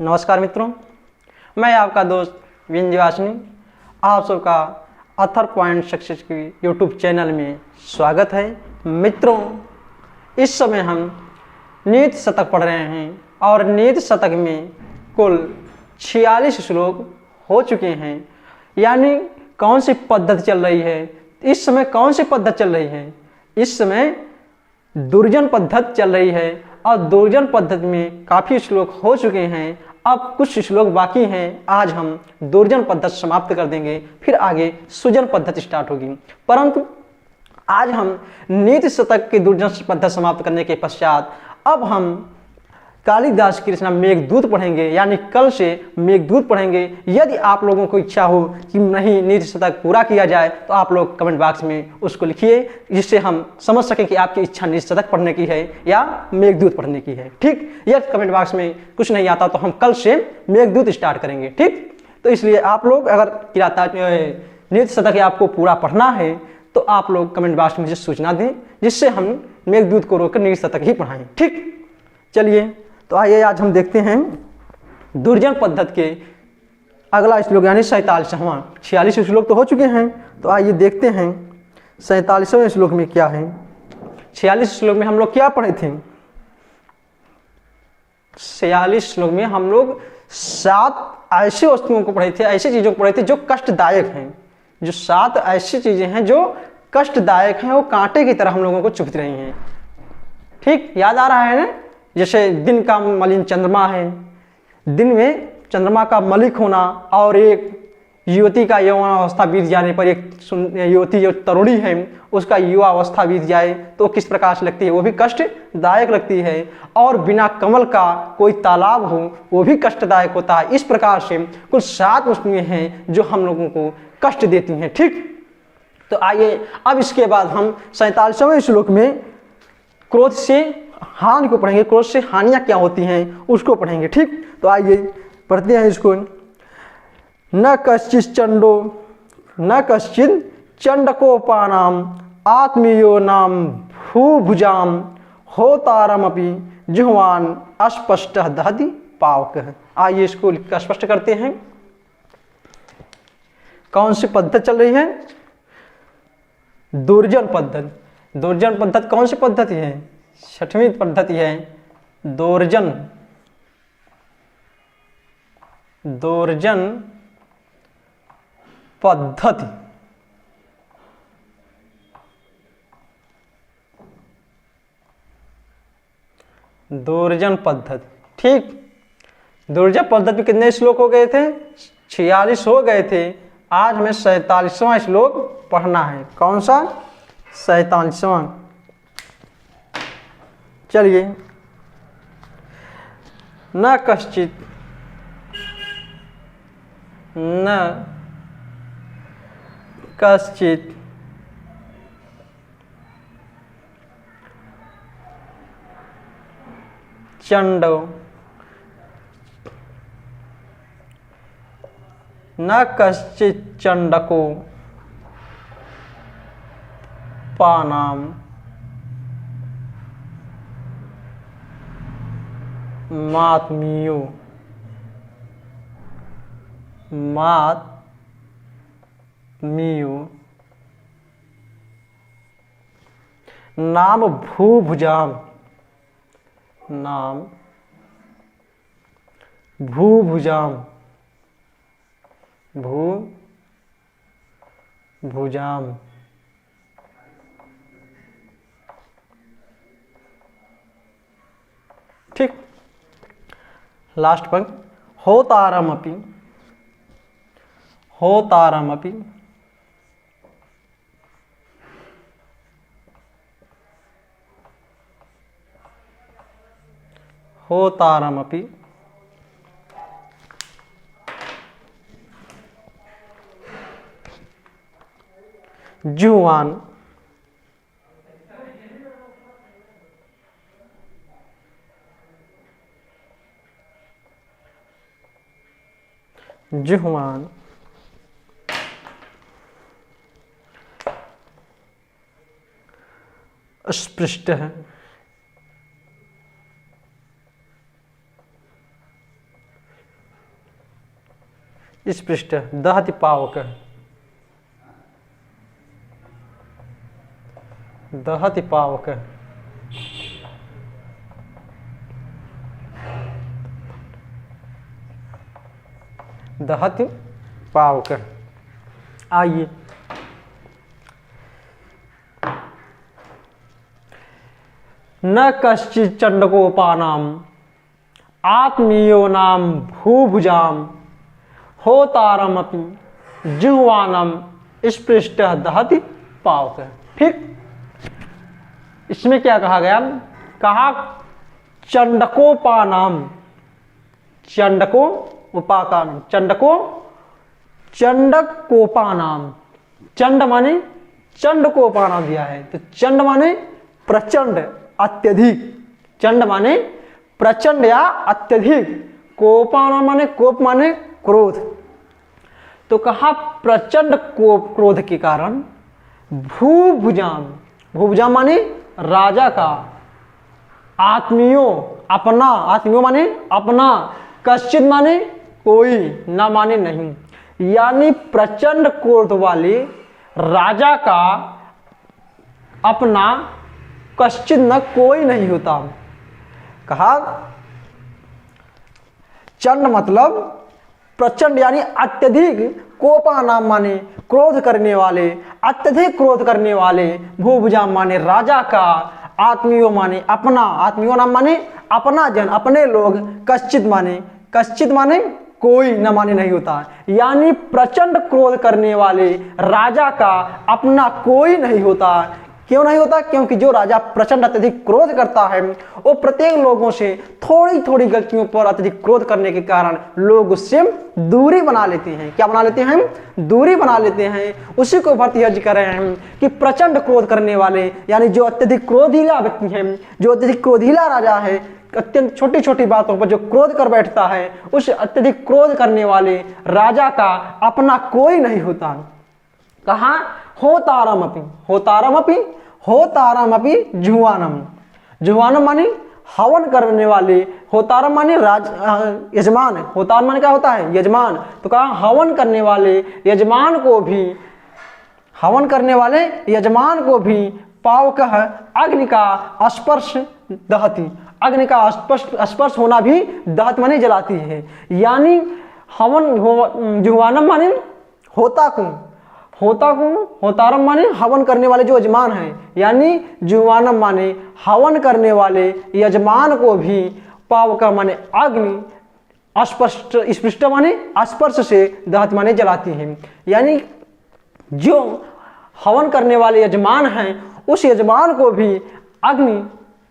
नमस्कार मित्रों, मैं आपका दोस्त विंध्यवासिनी आप सबका अथर पॉइंट सक्सेस की यूट्यूब चैनल में स्वागत है। मित्रों, इस समय हम नीति शतक पढ़ रहे हैं और नीति शतक में कुल 46 श्लोक हो चुके हैं। यानी कौन सी पद्धति चल रही है इस समय? कौन सी पद्धति चल रही है इस समय? दुर्जन पद्धति चल रही है और दुर्जन पद्धति में काफ़ी श्लोक हो चुके हैं। अब कुछ श्लोक बाकी हैं। आज हम दुर्जन पद्धति समाप्त कर देंगे, फिर आगे सुजन पद्धति स्टार्ट होगी। परंतु आज हम नीति शतक की दुर्जन पद्धति समाप्त करने के पश्चात अब हम कालिदास की रचना मेघदूत पढ़ेंगे। यानी कल से मेघदूत पढ़ेंगे। यदि आप लोगों को इच्छा हो कि नहीं नीति शतक पूरा किया जाए तो आप लोग कमेंट बॉक्स में उसको लिखिए, जिससे हम समझ सकें कि आपकी इच्छा नीति शतक पढ़ने की है या मेघदूत पढ़ने की है। ठीक, यदि कमेंट बॉक्स में कुछ नहीं आता तो हम कल से मेघदूत स्टार्ट करेंगे। ठीक, तो इसलिए आप लोग अगर नीति शतक आपको पूरा पढ़ना है तो आप लोग कमेंट बॉक्स में मुझे सूचना दें, जिससे हम मेघदूत को रोककर नीति शतक ही पढ़ाएं। ठीक, चलिए तो आइए आज हम देखते हैं दुर्जन पद्धति के अगला श्लोक, यानी 47वां। 46 श्लोक तो हो चुके हैं, तो आइए देखते हैं 47वें श्लोक में क्या है। 46 श्लोक में हम लोग क्या पढ़े थे? 46 श्लोक में हम लोग 7 ऐसी वस्तुओं को पढ़े थे, ऐसी चीजों को पढ़े थे जो कष्टदायक हैं। जो 7 ऐसी चीजें हैं जो कष्टदायक हैं, वो कांटे की तरह हम लोगों को चुभती रही हैं। ठीक, याद आ रहा है ना? जैसे दिन का मलिन चंद्रमा है, दिन में चंद्रमा का मलिक होना और एक युवती का यौवनावस्था बीत जाने पर, एक युवती जो तरुणी है उसका युवा अवस्था बीत जाए तो किस प्रकार से लगती है, वो भी कष्टदायक लगती है। और बिना कमल का कोई तालाब हो वो भी कष्टदायक होता है। इस प्रकार से कुल 7 वस्तुएं हैं जो हम लोगों को कष्ट देती हैं। ठीक, तो आइए अब इसके बाद हम 47वें श्लोक में क्रोध से हानि को पढ़ेंगे। क्रोध से हानियां क्या होती हैं उसको पढ़ेंगे। ठीक, तो आइए पढ़ते हैं इसको। न कश्चित चंडकोपानाम आत्मीयो नाम भूभुजाम होतारमपि जिह्वान अस्पष्ट दहति पावक। आइए इसको स्पष्ट करते हैं। कौन सी पद्धति चल रही है? दुर्जन पद्धति। दुर्जन पद्धति कौन सी पद्धति है? 6वीं पद्धति है दुर्जन पद्धति। दुर्जन पद्धति। ठीक, दुर्जन पद्धति में कितने श्लोक हो गए थे? 46 हो गए थे। आज हमें 47वां श्लोक पढ़ना है। कौन सा? 47वां। चलिए। न कश्चित चंडो न कश्चित चंडको पानाम मात्मीयो नाम भूभुजाम ठीक, लास्ट पंक्ति होतारमपि जुह्वान स्पृष्ट है। स्पृष्ट दहति पावक दहति पावक दहति पावक। आइए न कश्चित् चंडकोपानाम आत्मीयो नाम भूभुजाम होतारमपि जिह्वानम स्पृष्ट दहति पावक। ठीक, इसमें क्या कहा गया? कहा चंडकोपानाम, चंडको उपाकान, चंडकोपानाम, चंड माने चंडकोपानाम दिया है, तो चंड माने प्रचंड अत्यधिक, चंड माने प्रचंड या अत्यधिक, कोपानाम माने कोप माने क्रोध। तो कहा प्रचंड कोप क्रोध के कारण भूभुजाम, भूभुजाम माने राजा का, आत्मीयो अपना, आत्मीयो माने अपना, कश्चित माने कोई, ना माने नहीं, यानी प्रचंड क्रोध वाले राजा का अपना कश्चित न कोई नहीं होता। कहा चंड मतलब प्रचंड यानी अत्यधिक, कोपा नाम माने क्रोध करने वाले, अत्यधिक क्रोध करने वाले, भूभुजाम माने राजा का, आत्मीयो माने अपना, आत्मीयो नाम माने अपना जन, अपने लोग, कश्चित माने कोई, न माने नहीं होता, यानी प्रचंड क्रोध करने वाले राजा का अपना कोई नहीं होता। क्यों नहीं होता? क्योंकि जो राजा प्रचंड अत्यधिक क्रोध करता है वो प्रत्येक लोगों से थोड़ी थोड़ी गलतियों पर अत्यधिक क्रोध करने के कारण लोग उससे दूरी बना लेते हैं। क्या बना लेते हैं? दूरी बना लेते हैं। उसी को भरतहरि जी कह रहे हैं कि प्रचंड क्रोध करने वाले, यानी जो अत्यधिक क्रोधीला व्यक्ति है, जो अत्यधिक क्रोधीला राजा है, अत्यंत छोटी छोटी बातों पर जो क्रोध कर बैठता है, उस अत्यधिक क्रोध करने वाले राजा का अपना कोई नहीं होता। कहा होतारमपि, होतारमपि, होतारमपि जुह्वानम, जुह्वानम माने हवन करने वाले, होतारम माने यजमान, होतार माने क्या होता है? यजमान। तो कहा हवन करने वाले यजमान को भी, हवन करने वाले यजमान को भी पावक अग्नि का स्पर्श दहती, अग्नि का स्पर्श होना भी दहत माने जलाती है। यानी हवन जुह्वानम माने होता को, होतारम माने हवन करने वाले जो यजमान हैं, यानी जुह्वानम माने हवन करने वाले यजमान को भी पावक माने अग्नि स्पृष्ट माने स्पर्श से दहत माने जलाती है। यानी जो हवन करने वाले यजमान हैं उस यजमान को भी अग्नि,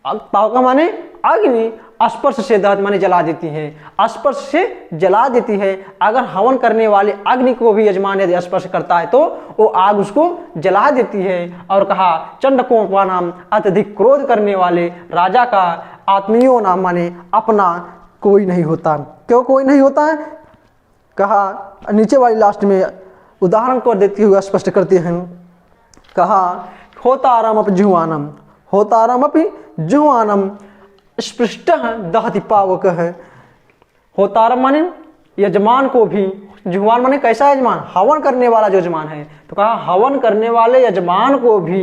पावक माने अग्नि स्पर्श से दहत माने जला देती है, स्पर्श से जला देती है। अगर हवन करने वाले अग्नि को भी यजमान यदि स्पर्श करता है तो वो आग उसको जला देती है। और कहा चंडकोपा नाम अत्यधिक क्रोध करने वाले राजा का आत्मीयो नाम माने अपना कोई नहीं होता। क्यों कोई नहीं होता है? कहा नीचे वाली लास्ट में उदाहरण को देते हुए स्पष्ट करते हैं। कहा होतारमपि जुह्वानम, होतारमपि जुह्वानम स्पृष्ट दहति पावक है। होतारम माने यजमान को भी, जुह्वान माने कैसा यजमान? हवन करने वाला जो यजमान है। तो कहा हवन करने वाले यजमान को भी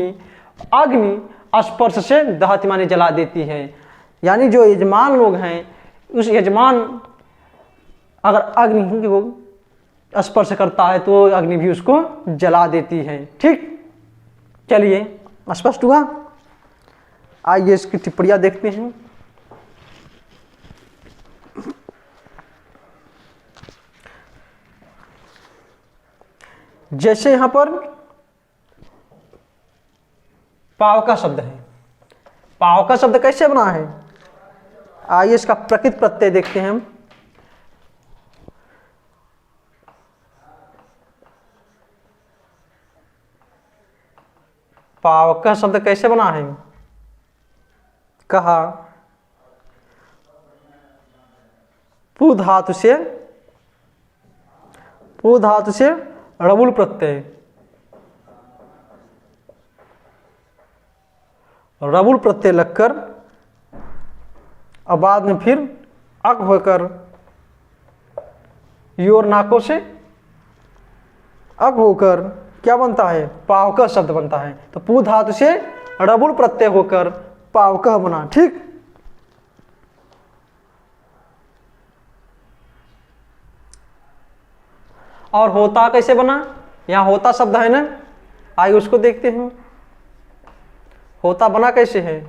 अग्नि स्पर्श से दहति माने जला देती है। यानी जो यजमान लोग हैं उस यजमान अगर अग्नि को स्पर्श करता है तो अग्नि भी उसको जला देती है। ठीक, चलिए स्पष्ट हुआ। आइए इसकी टिप्पणियां देखते हैं। जैसे यहां पर पावका शब्द है, पावका शब्द कैसे बना है? आइए इसका प्रकृत प्रत्यय देखते हैं हम। पावका शब्द कैसे बना है? कहा पू धातु से रबुल प्रत्यय, रबुल प्रत्यय लगकर और बाद में फिर अक होकर योर नाकों से अक होकर क्या बनता है, पावक शब्द बनता है। तो पू धातु से रबुल प्रत्यय होकर पावक बना। ठीक, और होता कैसे बना, यहां होता शब्द है ना, आइए उसको देखते हैं। होता बना कैसे है,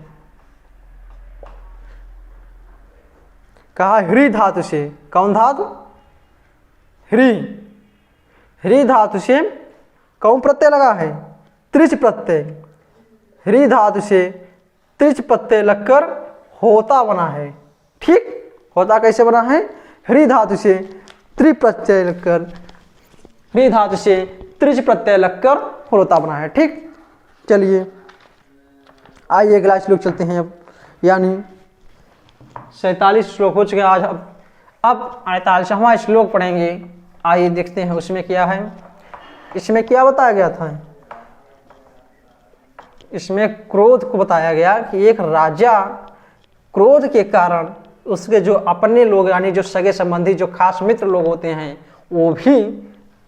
कहा ह्री धातु से। कौन धातु, ह्री। ह्री धातु से कौन प्रत्यय लगा है, त्रिच प्रत्यय। ह्री धातु से त्रिच प्रत्यय लगकर होता बना है। ठीक, होता कैसे बना है, ह्री धातु से त्रिप्रत्यय लगकर, ह्री धातु से त्रिच प्रत्यय लगकर होता बना है। ठीक, चलिए आइए अगला श्लोक चलते हैं। अब यानी 47 श्लोक हो चुके हैं आज। अब 48वां श्लोक पढ़ेंगे। आइए देखते हैं उसमें क्या है। इसमें क्या बताया गया था, इसमें क्रोध को बताया गया कि एक राजा क्रोध के कारण उसके जो अपने लोग यानी जो सगे संबंधी जो खास मित्र लोग होते हैं वो भी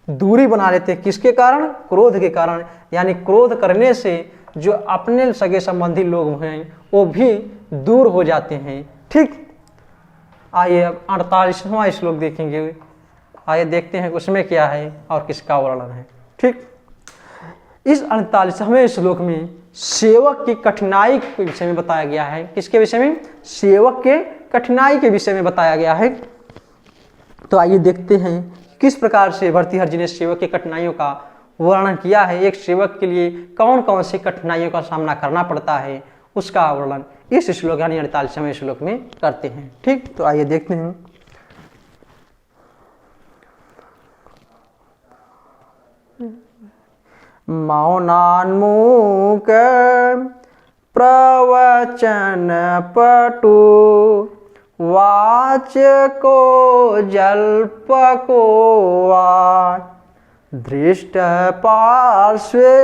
दूरी बना लेते हैं। किसके कारण, क्रोध के कारण। यानी क्रोध करने से जो अपने सगे संबंधी लोग हैं वो भी दूर हो जाते हैं। ठीक, आइए अब 48वां श्लोक देखेंगे। आइए देखते हैं उसमें क्या है और किसका वर्णन है। ठीक, इस 48वें श्लोक में सेवक की कठिनाई के विषय में बताया गया है। किसके विषय में, सेवक के कठिनाई के विषय में बताया गया है। तो आइए देखते हैं किस प्रकार से भर्तृहरि जी ने सेवक की कठिनाइयों का वर्णन किया है। एक सेवक के लिए कौन कौन सी कठिनाइयों का सामना करना पड़ता है उसका वर्णन इस श्लोक यानी 48वें श्लोक में करते हैं। ठीक, तो आइए देखते हैं। मौनान्मुख प्रवचन पटु वाचको जल्पको वा दृष्ट पार्श्वे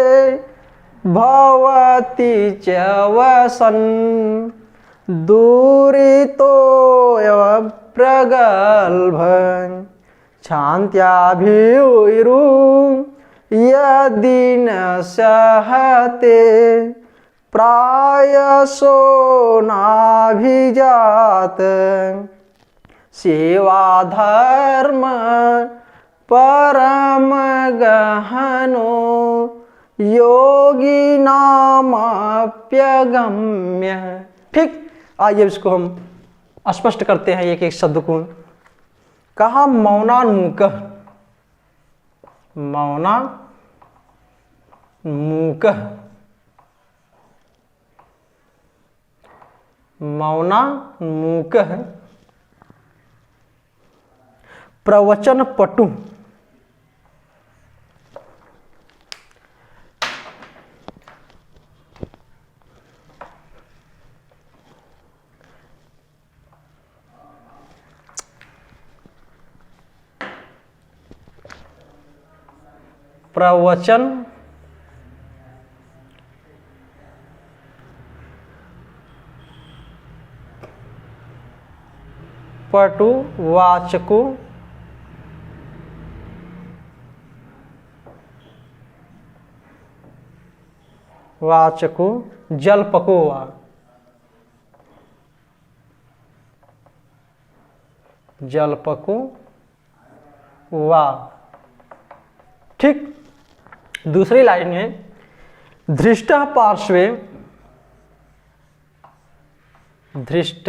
भवति च वसन् दूरितो प्रगल्भन् क्षान्त्याभिरुरु यदि न सहते प्रायसो नाभिजात सेवा धर्म परम गहनो योगी नामाप्यगम्य। ठीक, आइए इसको हम स्पष्ट करते हैं एक एक शब्द को। कहा मौनान्मुख, मौनान्मुख, मौनान्मुख प्रवचन पटु, प्रवचन पटु वाचको वाचको जल्पको वा जल्पको वा। ठीक, दूसरी लाइन में धृष्ट पार्श्वे, धृष्ट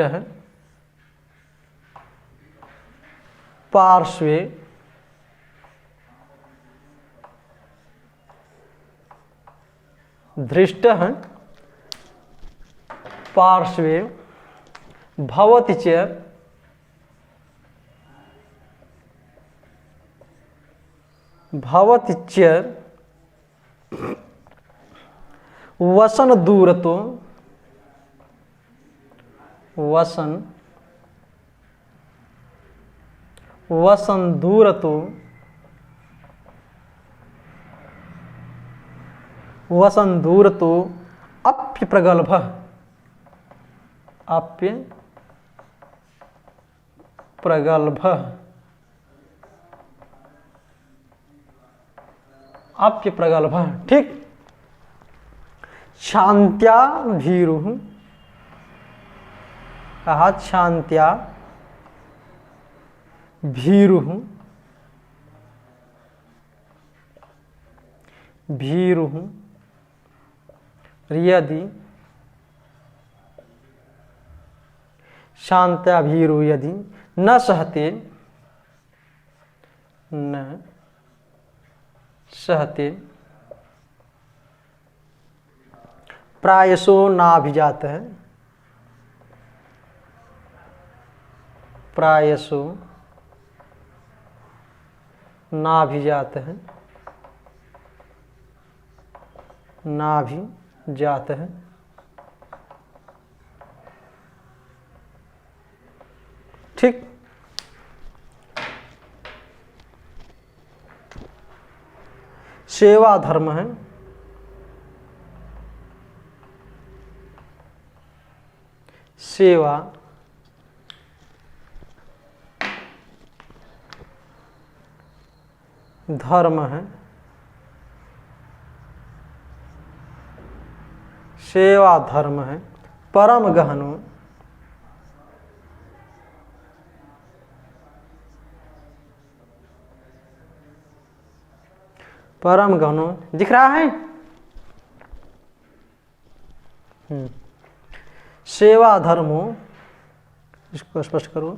पार्श्वे धृष्ट पार्श्वे भवति च भवति च वसन दूरतो वसन वसन दूरतो वसन दूरतो अप्य प्रगल्भ अप्य प्रगल्भ अप्य प्रगल्भ। ठीक। शांत्या भीरु, कहा शांत्या भीरु, भीरु यदि, शांत्या भीरु यदि न सहते, न सहते प्रायसो नाभिजात है, प्रायसो नाभिजात है, नाभिजात है। ठीक। सेवा धर्म है, सेवा धर्म है, सेवा धर्म है। परम गहनो, परम गहनो दिख रहा है। सेवा धर्मो, इसको स्पष्ट करो।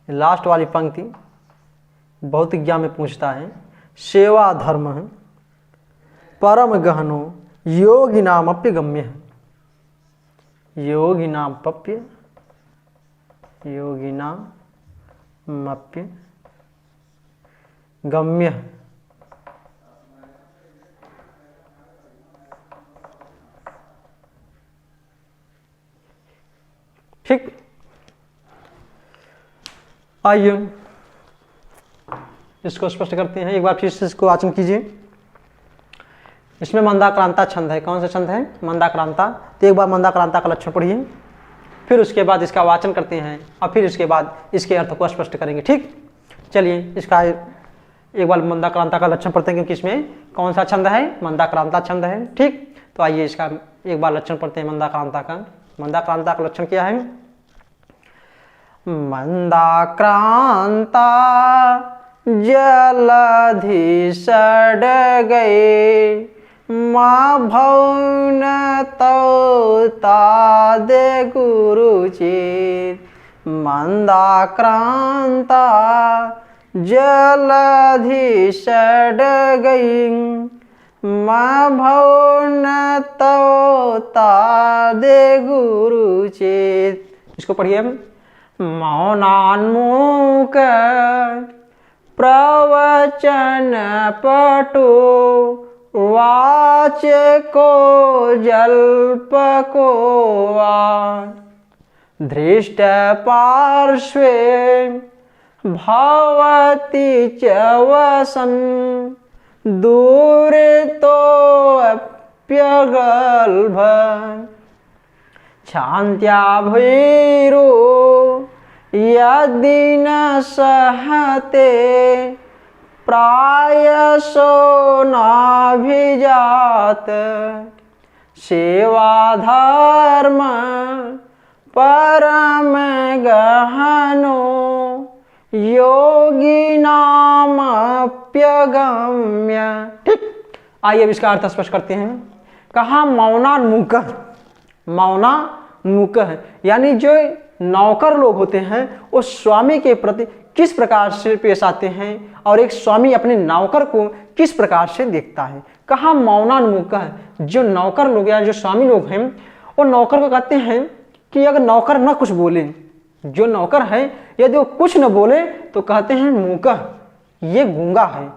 लास्ट वाली पंक्ति भौतिक ज्ञान में पूछता है। सेवा धर्म है परम गहनो योगी नाम अप्य गम्य है, योगी नाम पप्य, योगी नाम अप्य गम्य है। ठीक। आइए इसको स्पष्ट करते हैं, एक बार फिर से इसको वाचन कीजिए। इसमें मंदाक्रांता छंद है। कौन सा छंद है? मंदाक्रांता। तो एक बार मंदाक्रांता का लक्षण पढ़िए, फिर उसके बाद इसका वाचन करते हैं और फिर इसके बाद इसके अर्थ को स्पष्ट करेंगे। ठीक। चलिए इसका एक बार मंदाक्रांता का लक्षण पढ़ते हैं, क्योंकि इसमें कौन सा छंद है? मंदाक्रांता छंद है। ठीक। तो आइए इसका एक बार लक्षण पढ़ते हैं मंदाक्रांता का। मंदाक्रांता का लक्षण क्या है? मंदाक्रांता जलधि सड़ गए, माँ भौन तो तादे गुरुचित। मंदाक्रांता जलधि सड़ गई, माँ भौन तो तादे गुरुचित। इसको पढ़िए। मौनान्मुख प्रवचन पटु, वाचको जल्पको धृष्ट पार्श्वे भवति च वसन्, दूरितोऽप्यगल्भ। क्षान्त्या भैरो यदि न सहते, प्रायसो नाभिजात। सेवा धर्म परम गहनो, योगी नामप्यगम्य। ठीक। आइए अब इसका अर्थ स्पष्ट करते हैं। कहा मौनान्मुख, मौनान्मुख है यानी जो नौकर लोग होते हैं वो स्वामी के प्रति किस प्रकार से पेश आते हैं और एक स्वामी अपने नौकर को किस प्रकार से देखता है। कहा मौनान्मुख है, जो नौकर लोग या जो स्वामी लोग हैं वो नौकर को कहते हैं कि अगर नौकर न कुछ बोले, जो नौकर है यदि वो कुछ न बोले तो कहते हैं मूक, ये गूंगा है,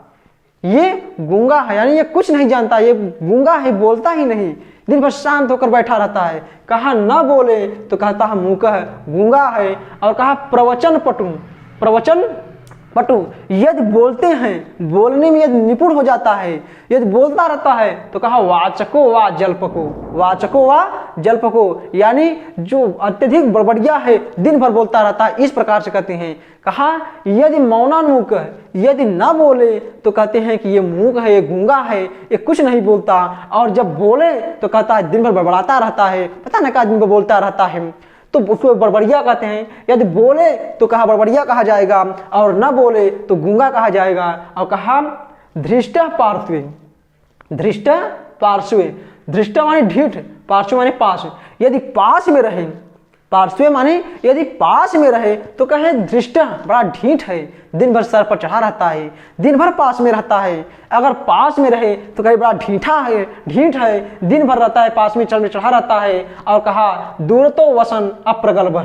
ये गूंगा है यानी ये कुछ नहीं जानता, ये गूंगा है, बोलता ही नहीं, दिन भर शांत होकर बैठा रहता है। कहा न बोले तो कहता है मूक है, गूंगा है। और कहा प्रवचन पटु, प्रवचन पटु यदि बोलते हैं, बोलने में यदि निपुण हो जाता है, यदि बोलता रहता है तो कहा वाचको वा जल्पको, वाचको वा जल्पको यानी जो अत्यधिक बड़बड़िया है, दिन भर बोलता रहता है, इस प्रकार से कहते हैं। कहा यदि मौनान्मुख है, यदि न बोले तो कहते हैं कि ये मूक है, ये गूंगा है, ये कुछ नहीं बोलता, और जब बोले तो कहता है दिन भर बड़बड़ाता रहता है, पता नहीं क्या दिन भर बोलता रहता है, तो उसको बड़बड़िया कहते हैं। यदि बोले तो कहा बड़बड़िया कहा जाएगा, और न बोले तो गूंगा कहा जाएगा। और कहा धृष्ट पार्श्वे, धृष्ट पार्श्वे, धृष्ट माने ढीठ, पार्श्व माने पास, यदि पास में रहे, पार्श्व माने यदि पास में रहे तो कहे धृष्ट बड़ा ढीठ है, दिन भर सर पर चढ़ा रहता है, दिन भर पास में रहता है। अगर पास में रहे तो कहे बड़ा ढीठा है, ढीठ है, दिन भर रहता है, पास में चढ़ा रहता है। और कहा दूरतो वसन अप्रगल्भ,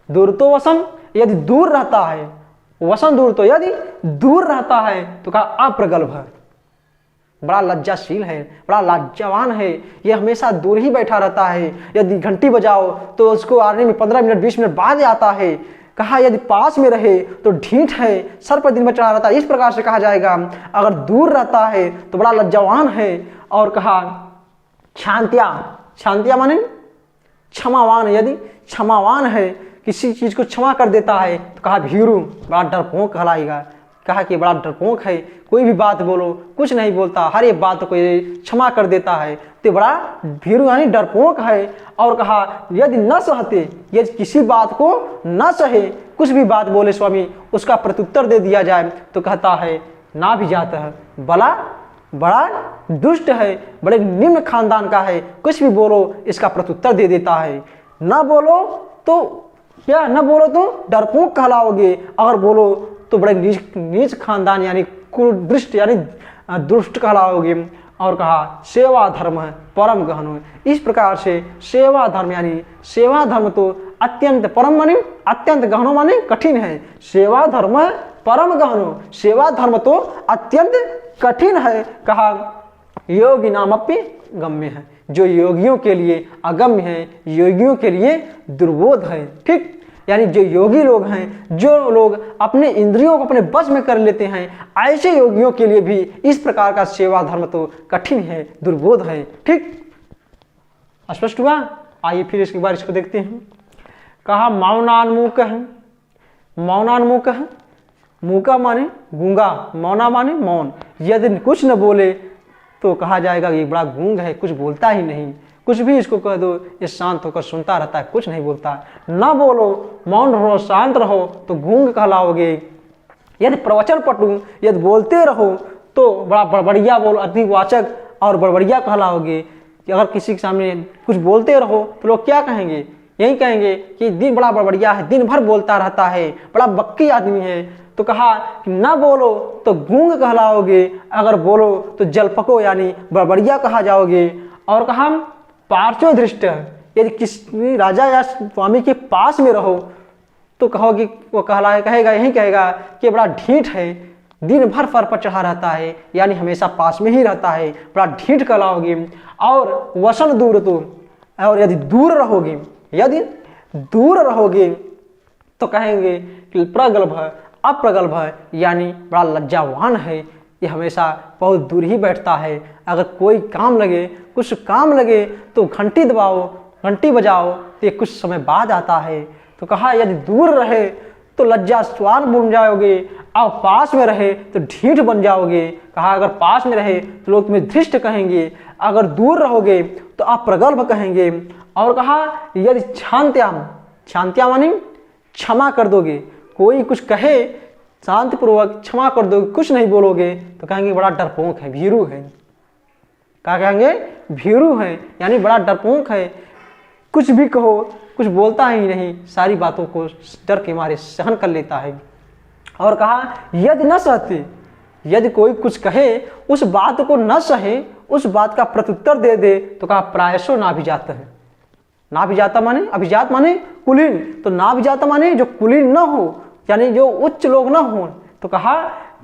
दूरतो वसन यदि दूर रहता है, वसन दूर तो यदि दूर रहता है तो कहा अप्रगल्भ, बड़ा लज्जाशील है, बड़ा लाजवान है, ये हमेशा दूर ही बैठा रहता है। यदि घंटी बजाओ तो उसको आने में 15 मिनट 20 मिनट बाद आता है। कहा यदि पास में रहे तो ढीठ है, सर पर दिन भर चढ़ा रहता है, इस प्रकार से कहा जाएगा। अगर दूर रहता है तो बड़ा लज्जावान है। और कहा क्षांत्या, क्षांत्या माने क्षमावान, यदि क्षमावान है, किसी चीज को क्षमा कर देता है तो कहा भीरू, बड़ा डरपोक कहलाएगा। कहा कि बड़ा डरपोक है, कोई भी बात बोलो कुछ नहीं बोलता, हर एक बात को ये क्षमा कर देता है, तो बड़ा भीरू यानी डरपोक है। और कहा यदि न सहते, यदि किसी बात को न सहे, कुछ भी बात बोले स्वामी उसका प्रत्युत्तर दे दिया जाए तो कहता है ना भी जाता है, बड़ा दुष्ट है, बड़े निम्न खानदान का है, कुछ भी बोलो इसका प्रत्युत्तर दे देता है। न बोलो तो क्या, न बोलो तो डरपोक कहलाओगे, अगर बोलो तो बड़े नीच खानदान यानी कुदृष्ट यानी दुष्ट कहलाओगे। और कहा सेवा धर्म है परम गहनो, इस प्रकार से सेवा धर्म यानी सेवा धर्म तो अत्यंत, परम माने अत्यंत, गहनो माने कठिन है। सेवा धर्म परम गहनो, सेवा धर्म तो अत्यंत कठिन है। कहा योगी नामप्य गम्य है, जो योगियों के लिए अगम्य है, योगियों के लिए दुर्बोध है। ठीक, यानी जो योगी लोग हैं, जो लोग अपने इंद्रियों को अपने बस में कर लेते हैं, ऐसे योगियों के लिए भी इस प्रकार का सेवा धर्म तो कठिन है, दुर्बोध है। ठीक, स्पष्ट हुआ। आइए फिर इसके बाद इसको देखते हैं। कहा मौनान्मुख है, मौनान्मुख है, मूका माने गूंगा, मौना माने मौन, यदि कुछ न बोले तो कहा जाएगा ये बड़ा गूंग है, कुछ बोलता ही नहीं, कुछ भी इसको कह दो ये शांत होकर सुनता रहता है, कुछ नहीं बोलता। ना बोलो, मौन रहो, शांत रहो तो गूंग कहलाओगे। यदि प्रवचन पटू, यदि बोलते रहो तो बड़ा बड़बड़िया बोल, अधिवाचक और बड़बड़िया कहलाओगे। अगर किसी के सामने कुछ बोलते रहो तो लोग क्या कहेंगे, यही कहेंगे कि दिन बड़ा बड़बड़िया है, दिन भर बोलता रहता है, बड़ा बक्की आदमी है। तो कहा कि ना बोलो तो गूंग कहलाओगे, अगर बोलो तो जलपको यानी बड़बड़िया कहा जाओगे। और कहा पार्श्व दृष्ट, यदि किसी राजा या स्वामी के पास में रहो तो कहोगे, वो कहेगा यही कहेगा कि बड़ा ढीठ है, दिन भर फर पर चढ़ा रहता है, यानी हमेशा पास में ही रहता है, बड़ा ढीठ कहलाओगे। और वसन दूर तो, और यदि दूर रहोगे, यदि दूर रहोगे तो कहेंगे कि प्रगल्भ है, अप्रगल्भ है, यानी बड़ा लज्जावान है, ये हमेशा बहुत दूर ही बैठता है। अगर कोई काम लगे, कुछ काम लगे तो घंटी दबाओ, घंटी बजाओ तो ये कुछ समय बाद आता है। तो कहा यदि दूर रहे तो लज्जास्वान बन जाओगे, और पास में रहे तो ढीठ बन जाओगे। कहा अगर पास में रहे तो लोग तुम्हें धृष्ट कहेंगे, अगर दूर रहोगे तो आप प्रगल्भ कहेंगे। और कहा यदि क्षांत्याम, क्षांत्या माने क्षमा कर दोगे, कोई कुछ कहे शांतिपूर्वक क्षमा कर दोगे, कुछ नहीं बोलोगे तो कहेंगे बड़ा डरपोक है, भीरू है। क्या कहेंगे, भीरू है, यानी बड़ा डरपोक है, कुछ भी कहो कुछ बोलता ही नहीं, सारी बातों को डर के मारे सहन कर लेता है। और कहा यदि न सहते, यदि कोई कुछ कहे उस बात को न सहे, उस बात का प्रत्युत्तर दे दे तो कहा प्रायशो ना भी जाता है। ना भी जाता माने, अभिजात माने कुलीन, तो ना भी जाता माने जो कुलीन न हो, यानी जो उच्च लोग न हो। तो कहा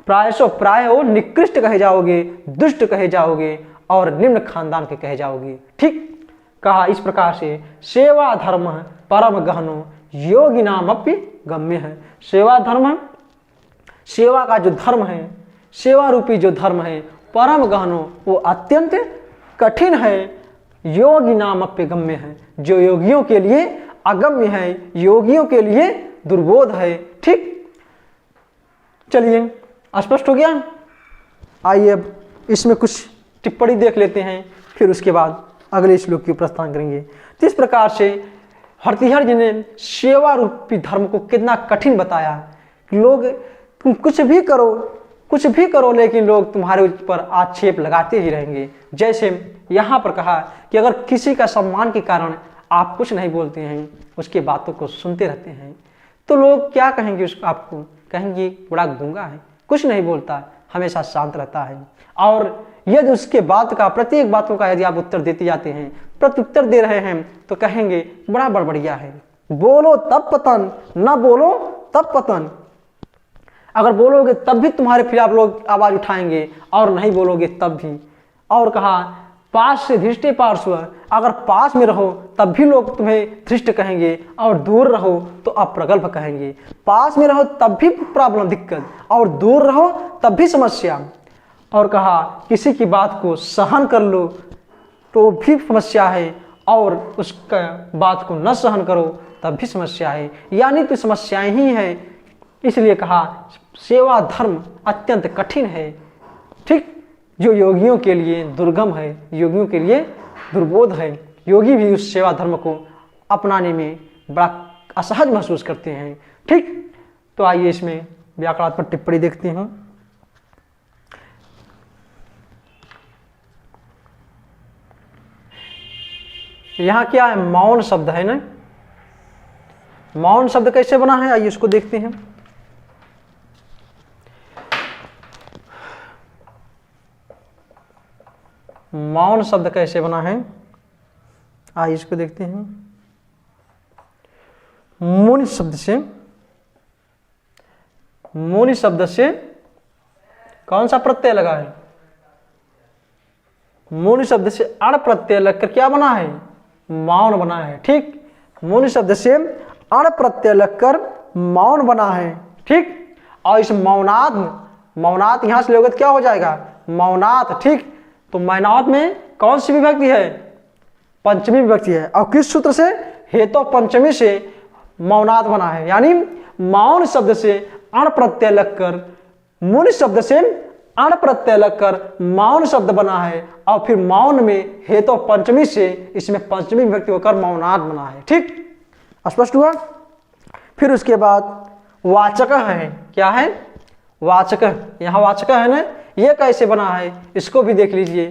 प्रायशो, प्राय हो निकृष्ट कहे जाओगे, दुष्ट कहे जाओगे और निम्न खानदान के कहे जाओगे। ठीक, कहा इस प्रकार से सेवा धर्म परम गहनो योगी नाम अपि गम्य है। सेवा धर्म, सेवा का जो धर्म है, सेवा रूपी जो धर्म है परम गहनो, वो अत्यंत कठिन है। योगी नाम अप्यगम्य है, जो योगियों के लिए अगम्य है, योगियों के लिए दुर्बोध है। ठीक, चलिए स्पष्ट हो गया। आइए अब इसमें कुछ टिप्पणी देख लेते हैं, फिर उसके बाद अगले श्लोक की प्रस्थान करेंगे। तो इस प्रकार से भर्तृहरि जी ने सेवा रूपी धर्म को कितना कठिन बताया। लोग तुम कुछ भी करो लेकिन लोग तुम्हारे ऊपर आक्षेप लगाते ही रहेंगे। जैसे यहाँ पर कहा कि अगर किसी का सम्मान के कारण आप कुछ नहीं बोलते हैं, उसकी बातों को सुनते रहते हैं, तो लोग क्या कहेंगे? आपको कहेंगे बड़ा गूंगा है, कुछ नहीं बोलता, हमेशा शांत रहता है। और यदि उसके बात का प्रत्येक बातों का यदि आप उत्तर देते जाते हैं, प्रत्युत्तर दे रहे हैं, तो कहेंगे बड़ा बड़बड़िया है। बोलो तब पतन, ना बोलो तब पतन। अगर बोलोगे तब भी तुम्हारे खिलाफ लोग आवाज उठाएंगे और नहीं बोलोगे तब भी। और कहा पास से धृष्टे पार्श्व, अगर पास में रहो तब भी लोग तुम्हें धृष्ट कहेंगे और दूर रहो तो अप्रगल्भ कहेंगे। पास में रहो तब भी प्रॉब्लम दिक्कत और दूर रहो तब भी समस्या। और कहा किसी की बात को सहन कर लो तो भी समस्या है और उसका बात को न सहन करो तब भी समस्या है, यानी तो समस्याएं ही है। इसलिए कहा सेवा धर्म अत्यंत कठिन है। ठीक, जो योगियों के लिए दुर्गम है, योगियों के लिए दुर्बोध है। योगी भी उस सेवा धर्म को अपनाने में बड़ा असहज महसूस करते हैं। ठीक, तो आइए इसमें व्याकरणात्मक टिप्पणी देखते हैं। यहाँ क्या है? मौन शब्द है ना। मौन शब्द कैसे बना है, आइए इसको देखते हैं। मौन शब्द कैसे बना है, आइए इसको देखते हैं। मुनि शब्द से कौन सा प्रत्यय लगा है? मुनि शब्द से अण प्रत्यय लगकर क्या बना है? मौन बना है। ठीक, मुनि शब्द से अण प्रत्यय लगकर मौन बना है। ठीक, और इस मौनात यहां से लोगे क्या हो जाएगा? मौनात। ठीक, तो मैनात में कौन सी विभक्ति है? पंचमी विभक्ति है। और किस सूत्र से? हेतु पंचमी से मौनात बना है, यानी मौन शब्द से अण प्रत्यय लगकर, मुनि शब्द से अण प्रत्यय लगकर मौन शब्द बना है। और फिर मौन में हेतु पंचमी से इसमें पंचमी विभक्ति होकर मौनात बना है। ठीक, स्पष्ट हुआ। फिर उसके बाद वाचक है। क्या है? वाचक। यहाँ वाचक है ना, ये कैसे बना है इसको भी देख लीजिए।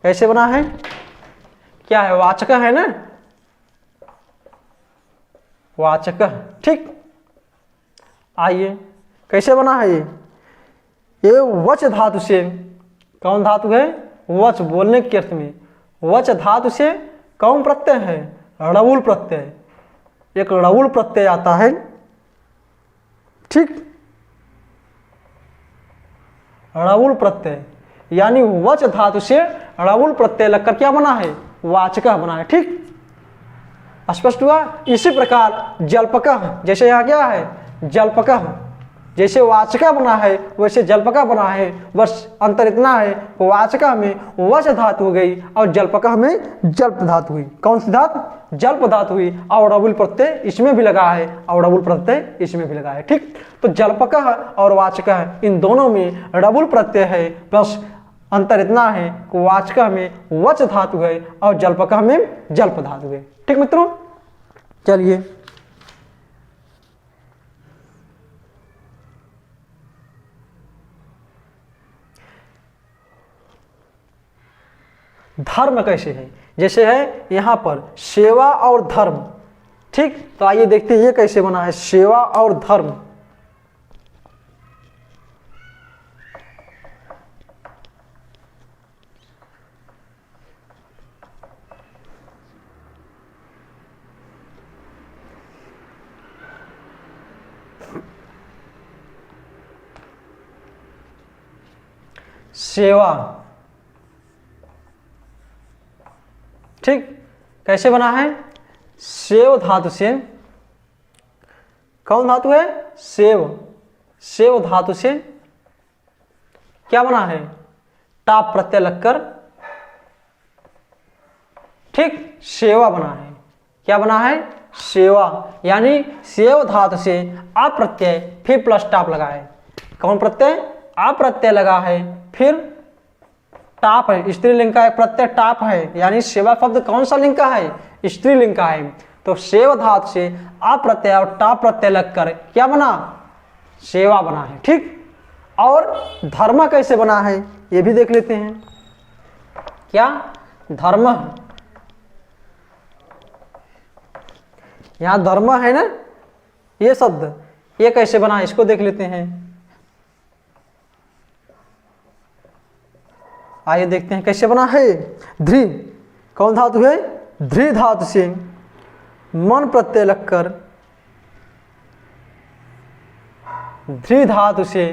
कैसे बना है? क्या है? वाचक है ना, वाचक। ठीक, आइए कैसे बना है ये वच धातु से। कौन धातु है? वच, बोलने के अर्थ में। वच धातु से कौन प्रत्यय है? णवुल प्रत्यय। एक णवुल प्रत्यय आता है। ठीक, णवुल प्रत्यय, यानी वच धातु से णवुल प्रत्यय लगकर क्या बना है? वाचक बना है। ठीक, स्पष्ट हुआ। इसी प्रकार जल्पक, जैसे यहाँ क्या है? जल्पक। जैसे वाचका बना है वैसे जल्पका बना है, बस अंतर इतना है वाचका में वच धातु हो गई और जल्पका में जल्प धातु हुई। कौन सी धातु? जल्प धातु हुई। और णवुल प्रत्यय इसमें भी लगा है और णवुल प्रत्यय इसमें भी लगा है। ठीक, तो जल्पका और वाचका इन दोनों में णवुल प्रत्यय है, प्लस अंतर इतना है कि वाचका में वच धातु है और जल्पका में जल्प धातु है। ठीक मित्रों, चलिए धर्म कैसे है? जैसे है यहाँ पर सेवा और धर्म। ठीक, तो आइए देखते हैं ये कैसे बना है, सेवा और धर्म। सेवा। ठीक, कैसे बना है? सेव धातु से। कौन धातु है? सेव। सेव धातु से क्या बना है, टाप प्रत्यय लगकर ठीक सेवा बना है। क्या बना है, सेवा, यानी सेव धातु से आ प्रत्यय फिर प्लस टाप लगा है। कौन प्रत्यय, आ प्रत्यय लगा है, फिर टाप है, स्त्रीलिंग का एक प्रत्यय टाप है, यानी सेवा शब्द कौन सा लिंग का है, स्त्रीलिंग का है। तो सेव धातु से आ प्रत्यय और टाप प्रत्यय लगकर क्या बना, सेवा बना है। ठीक, और धर्म कैसे बना है ये भी देख लेते हैं। क्या, धर्म, यहां धर्म है ना ये शब्द, ये कैसे बना है इसको देख लेते हैं। आइए देखते हैं कैसे बना है। ध्री, कौन धातु है, ध्री धातु से मन प्रत्यय लगकर, ध्री धातु से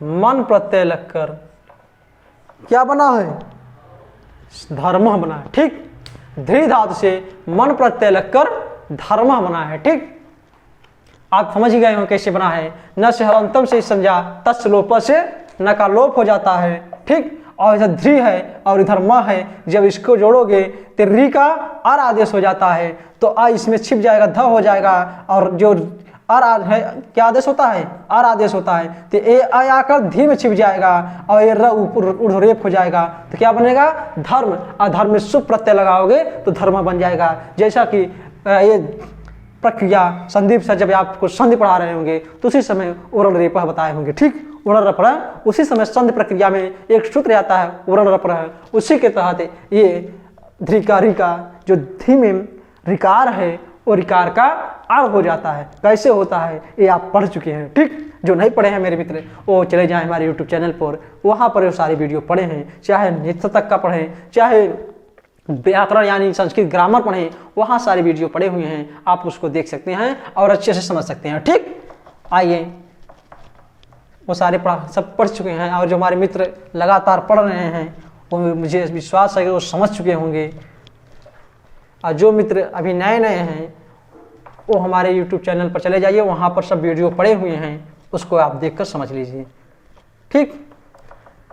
मन प्रत्यय लगकर क्या बना है, धर्म बना है। ठीक, ध्री धातु से मन प्रत्यय लगकर धर्म बना है। ठीक, आप समझ गए हो कैसे बना है। न से हलंतम से समझा, तस् लोप से न का लोप हो जाता है। ठीक, और इधर ध्री है और इधर म है, जब इसको जोड़ोगे तो री का आर आदेश हो जाता है, तो आ इसमें छिप जाएगा, ध हो जाएगा, और जो आर है क्या आदेश होता है, आर आदेश होता है, तो ए आकर धी में छिप जाएगा और ये र ऊपर रेप हो जाएगा, तो क्या बनेगा, धर्म। और धर्म में शुभ प्रत्यय लगाओगे तो धर्म बन जाएगा। जैसा कि ये प्रक्रिया संदीप सर जब आपको संधि पढ़ा रहे होंगे तो उसी समय उरल रेपह बताए होंगे। ठीक, उरल रपह, उसी समय संधि प्रक्रिया में एक सूत्र आता है उरल रपह, उसी के तहत ये ध्रिका रिका जो धी में रिकार है वो रिकार का आर हो जाता है। कैसे होता है ये आप पढ़ चुके हैं। ठीक, जो नहीं पढ़े हैं मेरे मित्र वो चले जाएं हमारे यूट्यूब चैनल पर, वहाँ पर वो सारी वीडियो पढ़े हैं, चाहे नित्य तक का पढ़ें, चाहे व्याकरण यानी संस्कृत ग्रामर पढ़ें, वहाँ सारी वीडियो पढ़े हुए हैं, आप उसको देख सकते हैं और अच्छे से समझ सकते हैं। ठीक, आइए वो सारे सब पढ़ चुके हैं, और जो हमारे मित्र लगातार पढ़ रहे हैं वो मुझे विश्वास है कि वो समझ चुके होंगे, और जो मित्र अभी नए नए हैं वो हमारे YouTube चैनल पर चले जाइए, वहाँ पर सब वीडियो पड़े हुए हैं, उसको आप देखकर समझ लीजिए। ठीक,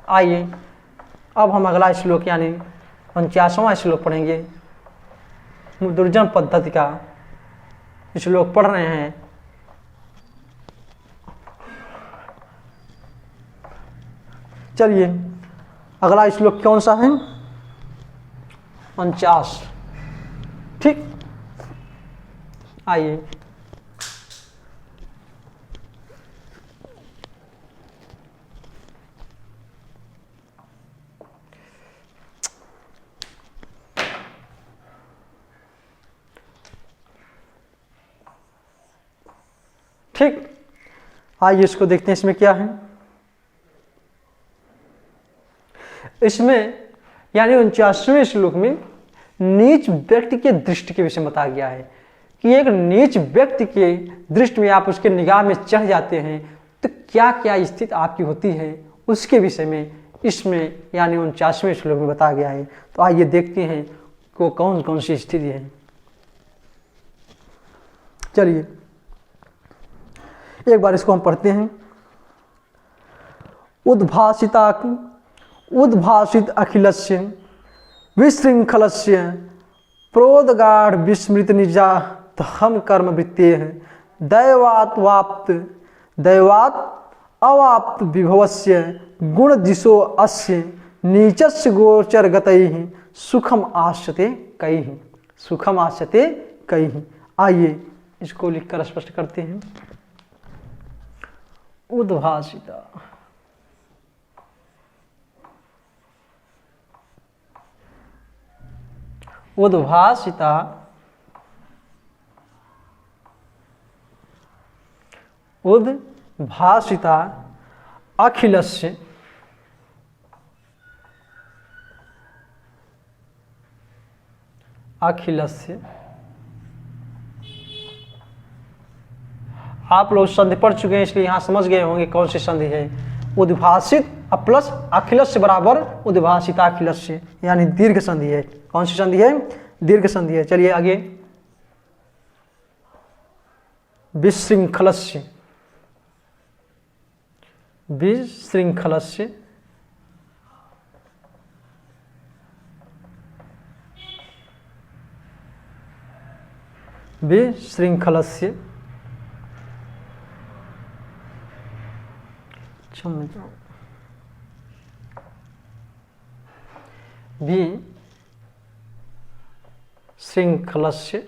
आइए अब हम अगला श्लोक यानी 49वां श्लोक पढ़ेंगे। दुर्जन पद्धति का श्लोक पढ़ रहे हैं। चलिए अगला श्लोक कौन सा है, 49। ठीक, आइए ठीक, आइए इसको देखते हैं इसमें क्या है। इसमें यानी 49वें श्लोक में नीच व्यक्ति के दृष्टि के विषय में बताया गया है कि एक नीच व्यक्ति के दृष्टि में आप उसके निगाह में चढ़ जाते हैं तो क्या क्या स्थिति आपकी होती है, उसके विषय में इसमें यानी 49वें श्लोक में बताया गया है। तो आइए देखते हैं को कौन कौन सी स्थिति है। चलिए एक बार इसको हम पढ़ते हैं। उद्भासित अखिलस्य विशृंखलस्य प्रोदगाढ़ विस्मृत निजात हम कर्म वृत्तेः दैवात अवाप्त विभवस्य गुण दिशो अस्य नीचस्य गोचर गतैः सुखम आश्यते कैः, सुखम आश्यते कैः। आइए इसको लिखकर स्पष्ट करते हैं। उद्भासिता, उद्भासिता उद्भासिता अखिलस्य अखिलस्य। आप लोग संधि पढ़ चुके हैं इसलिए यहाँ समझ गए होंगे कौन सी संधि है। उद्भासित प्लस अखिलस्य बराबर उद्भासिता अखिलस्य यानी दीर्घ संधि है। कौन सी संधि है? दीर्घ संधि है। चलिए आगे। विशृंखलस्य विशृंखलस्य विशृंखलस्य विशृंखलस्य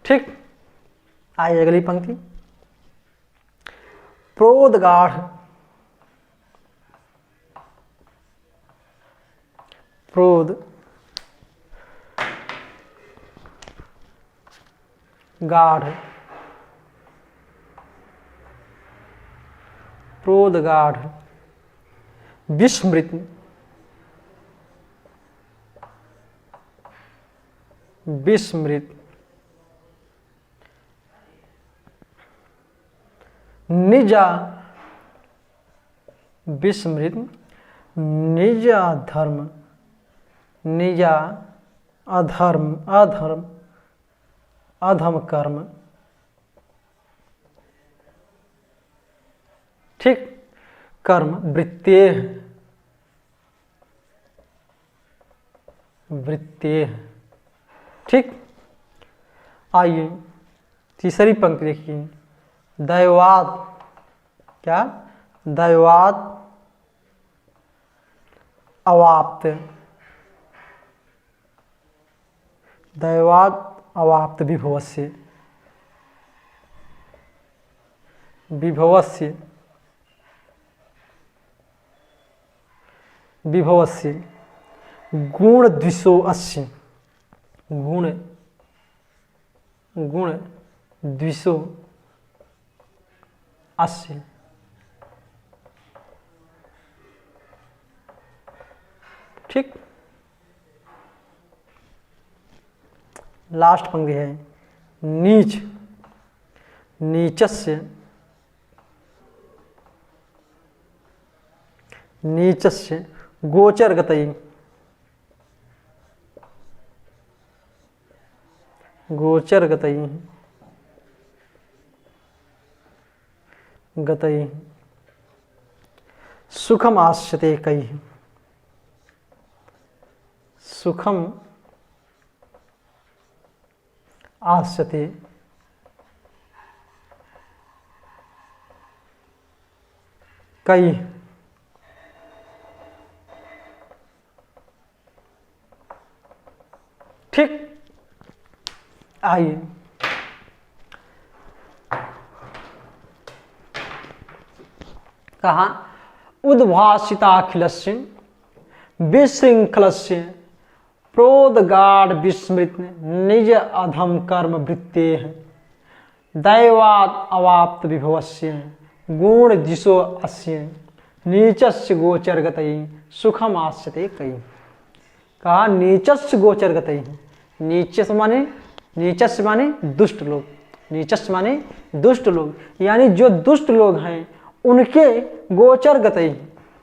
ठीक। आइए अगली पंक्ति। प्रोदगाढ़ प्रोद गाढ़ प्रोदगाढ़ विस्मृत विस्मृत निजा विस्मृत निजा धर्म निजा अधर्म अधर्म अधम कर्म ठीक। कर्म वृत्तेह वृत्तेह ठीक। आइए तीसरी पंक्ति देखिए। दैवाद क्या दैवाद अवाप्त दैवाद अवाप्त विभवस्य विभवस्य विभवस्य गुण द्विषो अस्य गुण गुण द्विषो अस्य ठीक। लास्ट पंक्ति है नीच नीचस्य नीचस्य गोचरगतई गोचरगतई गतई सुखम आश्यते कई सुखम आश्यते कई ठीक। आइए कहा उद्भासिताखिलस्य विशृंखलस्य प्रोदगाढ़ विस्मृत निज अधम कर्म वृत्तेः दैवाद अवाप्त विभवस्य गुण दिशो अस्य नीचस्य गोचरगतई सुखम आश्यते कई। कहा नीचस्य गोचरगतई नीचस्य माने दुष्ट लोग नीचस्य माने दुष्ट लोग यानी जो दुष्ट लोग हैं उनके गोचर गतई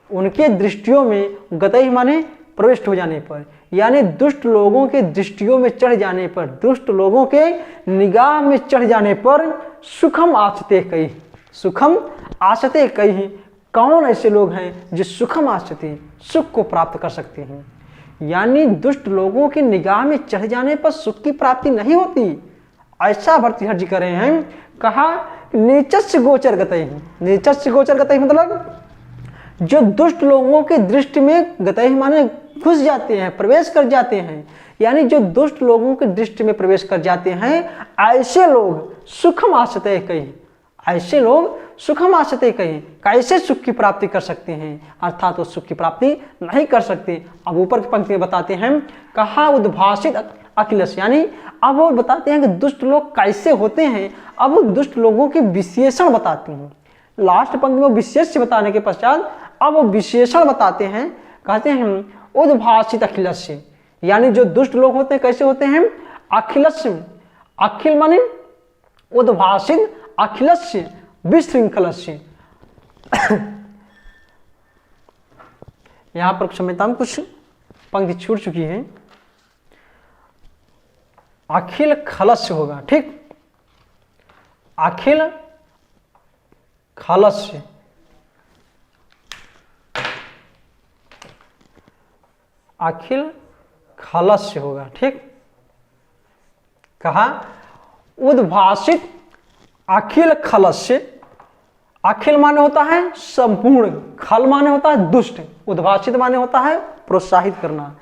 उनके दृष्टियों में गतई माने प्रविष्ट हो जाने पर यानी दुष्ट लोगों के दृष्टियों में चढ़ जाने पर दुष्ट लोगों के निगाह में चढ़ जाने पर सुखम आश्यते कई सुखम आश्यते कई। कौन ऐसे लोग हैं जो सुखम आश्यते सुख को प्राप्त कर सकते हैं यानी दुष्ट लोगों की निगाह में चढ़ जाने पर सुख की प्राप्ति नहीं होती। ऐसा भर्तृहरि जी कर रहे हैं। कहा नीचस्य गोचर गतई नीचस्य गोचर गतई मतलब जो दुष्ट लोगों के दृष्टि में गतई माने घुस जाते हैं प्रवेश कर जाते हैं यानी जो दुष्ट लोगों के दृष्टि में प्रवेश कर जाते हैं ऐसे लोग सुखम आश्यते कई ऐसे लोग सुखम आश्यते कई कैसे सुख की प्राप्ति कर सकते हैं अर्थात वो सुख की प्राप्ति नहीं कर सकते। अब ऊपर की पंक्ति में बताते हैं कहा उद्भासित अखिलस यानी अब वो बताते हैं कि दुष्ट लोग कैसे होते हैं। अब वो दुष्ट लोगों के विशेषण बताते हैं। लास्ट पंक्ति में विशेष बताने के पश्चात अब वो विशेषण बताते हैं। कहते हैं उद्भासित अखिलस्य यानी जो दुष्ट लोग होते हैं कैसे होते हैं अखिलस्य अखिल माने उद्भासित अखिलस्य विशृंखलस्य यहां पर क्षम्यता में कुछ पंक्ति छूट चुकी है। अखिल खलस्य होगा ठीक अखिल खलस्य, अखिल खलस्य होगा। ठीक, कहा उद्भाषित अखिल खलस्य। अखिल माने होता है संपूर्ण, खल माने होता है दुष्ट, उद्भाषित माने होता है प्रोत्साहित करना।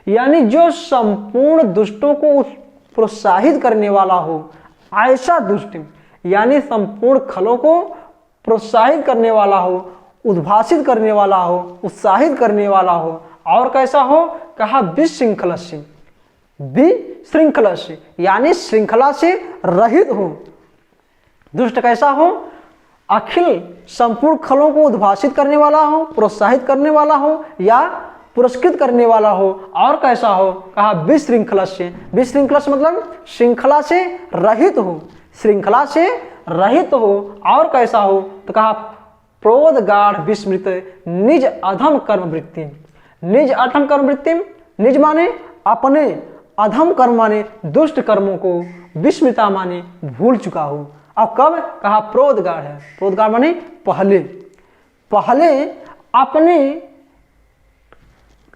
यानी जो संपूर्ण दुष्टों को प्रोत्साहित करने वाला हो, ऐसा दुष्ट, यानी संपूर्ण खलों को प्रोत्साहित करने वाला हो, उद्भाषित करने वाला हो, उत्साहित करने वाला हो। और कैसा हो, कहा विशृंखलस्य, विशृंखलस्य यानी श्रृंखला से रहित हो। दुष्ट कैसा हो, अखिल संपूर्ण खलों को उद्भाषित करने वाला हो, प्रोत्साहित करने वाला हो या पुरस्कृत करने वाला हो। और कैसा हो, कहा विशृंखलस्य, विशृंखलस्य मतलब श्रृंखला से रहित हो, श्रृंखला से रहित हो। और कैसा हो, तो कहा प्रोदगाढ़ विस्मृत निज अधम कर्म वृत्ति, निज अधम कर्म वृत्ति, निज माने अपने, अधम कर्म माने दुष्ट कर्मों को, विस्मृता माने भूल चुका हो। अब कब, कहा प्रोदगाढ़ है, प्रोदगाढ़ माने पहले, पहले अपने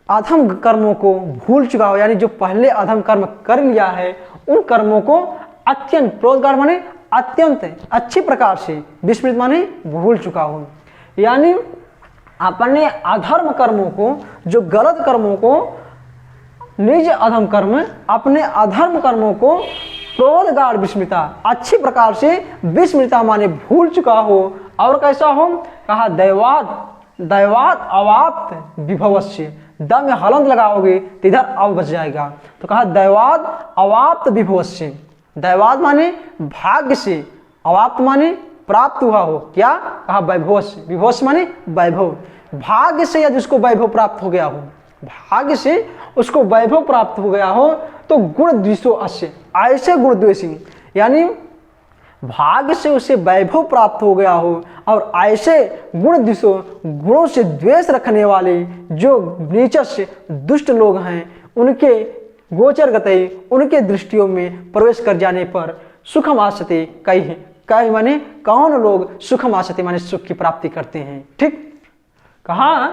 अधम कर्मों को भूल चुका हो, यानी जो पहले अधम कर्म कर लिया है उन कर्मों को अत्यंत, प्रोदगाढ़ माने अत्यंत अच्छी प्रकार से, विस्मृत माने भूल चुका हो। यानी अपने अधर्म कर्मों को, जो गलत कर्मों को, निज अधम कर्म, अपने अधर्म कर्मों को प्रोदगाढ़ विस्मृता, अच्छी प्रकार से विस्मृता माने भूल चुका हो। और कैसा हो, कहा दैवात, दैवात अवाप्त विभवस्य, द में हलंत लगाओगे तो इधर अव बच जाएगा, तो कहा दैवात अवाप्त विभवस्य, दैवात माने भाग्य से, अवाप्त माने प्राप्त हुआ हो, क्या, कहा वैभवस्य, विभवस्य माने वैभव, भाग्य से यदि उसको वैभव प्राप्त हो गया हो, भाग्य से उसको वैभव प्राप्त हो गया हो, तो गुण द्वेषो अस्य, ऐसे गुण द्वेषी, यानी भाग्य से उसे वैभव प्राप्त हो गया हो और ऐसे गुण द्वेषो, गुणों से द्वेष रखने वाले जो नीचस दुष्ट लोग हैं, उनके गोचर गतई, उनके दृष्टियों में प्रवेश कर जाने पर सुखम आसते, कई माने कौन लोग सुखम आसते माने सुख की प्राप्ति करते हैं। ठीक, कहा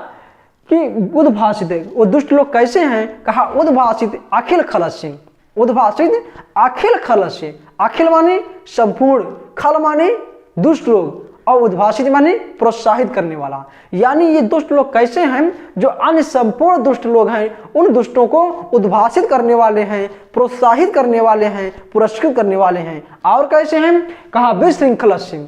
कि उद्भाषित, वो दुष्ट लोग कैसे हैं, कहा उद्भाषित अखिल खलस्य, उद्भाषित अखिल खलस्य, अखिल माने संपूर्ण, खल माने दुष्ट लोग और उद्भाषित माने प्रोत्साहित करने वाला। यानी ये दुष्ट लोग कैसे हैं, जो अन्य संपूर्ण दुष्ट लोग हैं उन दुष्टों को उद्भाषित करने वाले हैं, प्रोत्साहित करने वाले हैं, पुरस्कृत करने वाले हैं। और कैसे हैं, कहा विशृंखलस्य,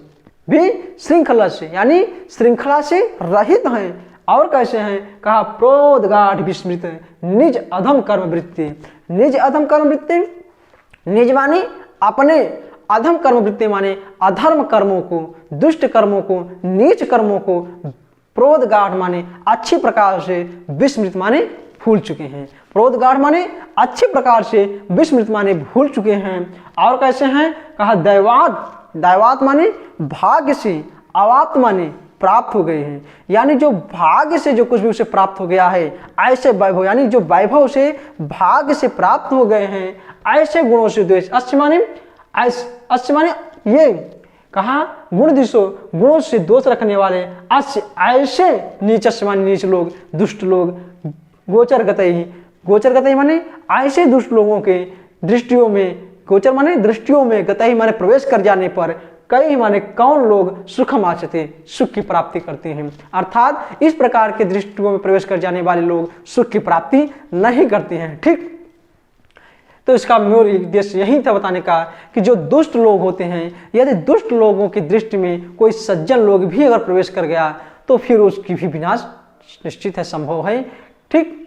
विशृंखलस्य यानी श्रृंखला से रहित हैं। और कैसे हैं, कहा प्रोदगाढ़ विस्मृत निज अधम कर्म वृत्ति, निज अधम कर्म वृत्ति, निज माने अपने, अधम कर्म वृत्ति माने अधर्म कर्मों को, दुष्ट कर्मों को, नीच कर्मों को, प्रोदगाढ़ माने अच्छी प्रकार से, विस्मृत माने भूल चुके हैं, प्रोदगाढ़ माने अच्छी प्रकार से, विस्मृत माने भूल चुके हैं। और कैसे हैं, कहा दैवात, दैवात माने भाग्य से, अवाप्त माने प्राप्त हो गए हैं, यानी जो भाग्य से जो कुछ भी उसे प्राप्त हो गया है, ऐसे वैभव, यानी जो वैभव से भाग्य से प्राप्त हो गए हैं, ऐसे गुणों से द्वेष, अस्य माने ये, कहा गुण दिशो, गुणों से दोष रखने वाले, अस्य ऐसे नीच माने नीच लोग, दुष्ट लोग, गोचर गतई, गोचर गतई माने ऐसे दुष्ट लोगों के दृष्टियों में, गोचर माने दृष्टियों में, गतई माने प्रवेश कर जाने पर, कई माने कौन लोग सुखम आचते, सुख की प्राप्ति करते हैं। अर्थात इस प्रकार के दृष्टियों में प्रवेश कर जाने वाले लोग सुख की प्राप्ति नहीं करते हैं। ठीक, तो इसका मूल उद्देश्य यही था बताने का कि जो दुष्ट लोग होते हैं, यदि दुष्ट लोगों की दृष्टि में कोई सज्जन लोग भी अगर प्रवेश कर गया तो फिर उसकी भी विनाश निश्चित है, संभव है। ठीक,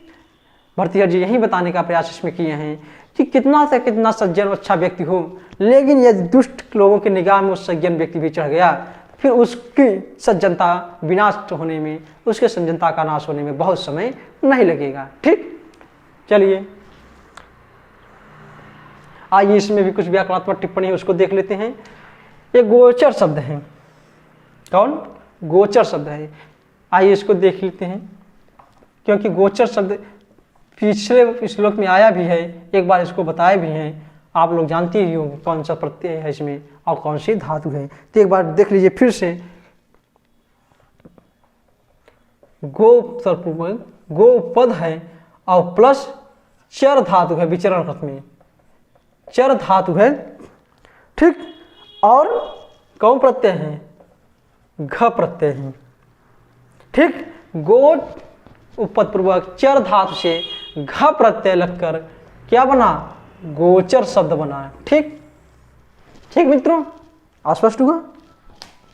भरतीहर जी यही बताने का प्रयास इसमें किए हैं कि कितना से कितना सज्जन अच्छा व्यक्ति हो, लेकिन यदि दुष्ट लोगों की निगाह में उस सज्जन व्यक्ति भी चढ़ गया, फिर उसकी सज्जनता विनाश होने में, उसके सज्जनता का नाश होने में बहुत समय नहीं लगेगा। ठीक, चलिए आइए इसमें भी कुछ व्याकरणात्मक टिप्पणी है, उसको देख लेते हैं। ये गोचर शब्द है, कौन, गोचर शब्द है। आइए इसको देख लेते हैं, क्योंकि गोचर शब्द पिछले श्लोक में आया भी है, एक बार इसको बताया भी है, आप लोग जानते ही होंगे कौन सा प्रत्यय है इसमें और कौन सी धातु है। तो एक बार देख लीजिए फिर से, गो पद है और प्लस चर धातु है विचरण अर्थ में, चर धातु है, ठीक। और कौन प्रत्यय है, घ प्रत्यय है, ठीक। गो उपपद पूर्वक चर धातु से घ प्रत्यय लगकर क्या बना, गोचर शब्द बना, ठीक। ठीक मित्रों, स्पष्ट हुआ।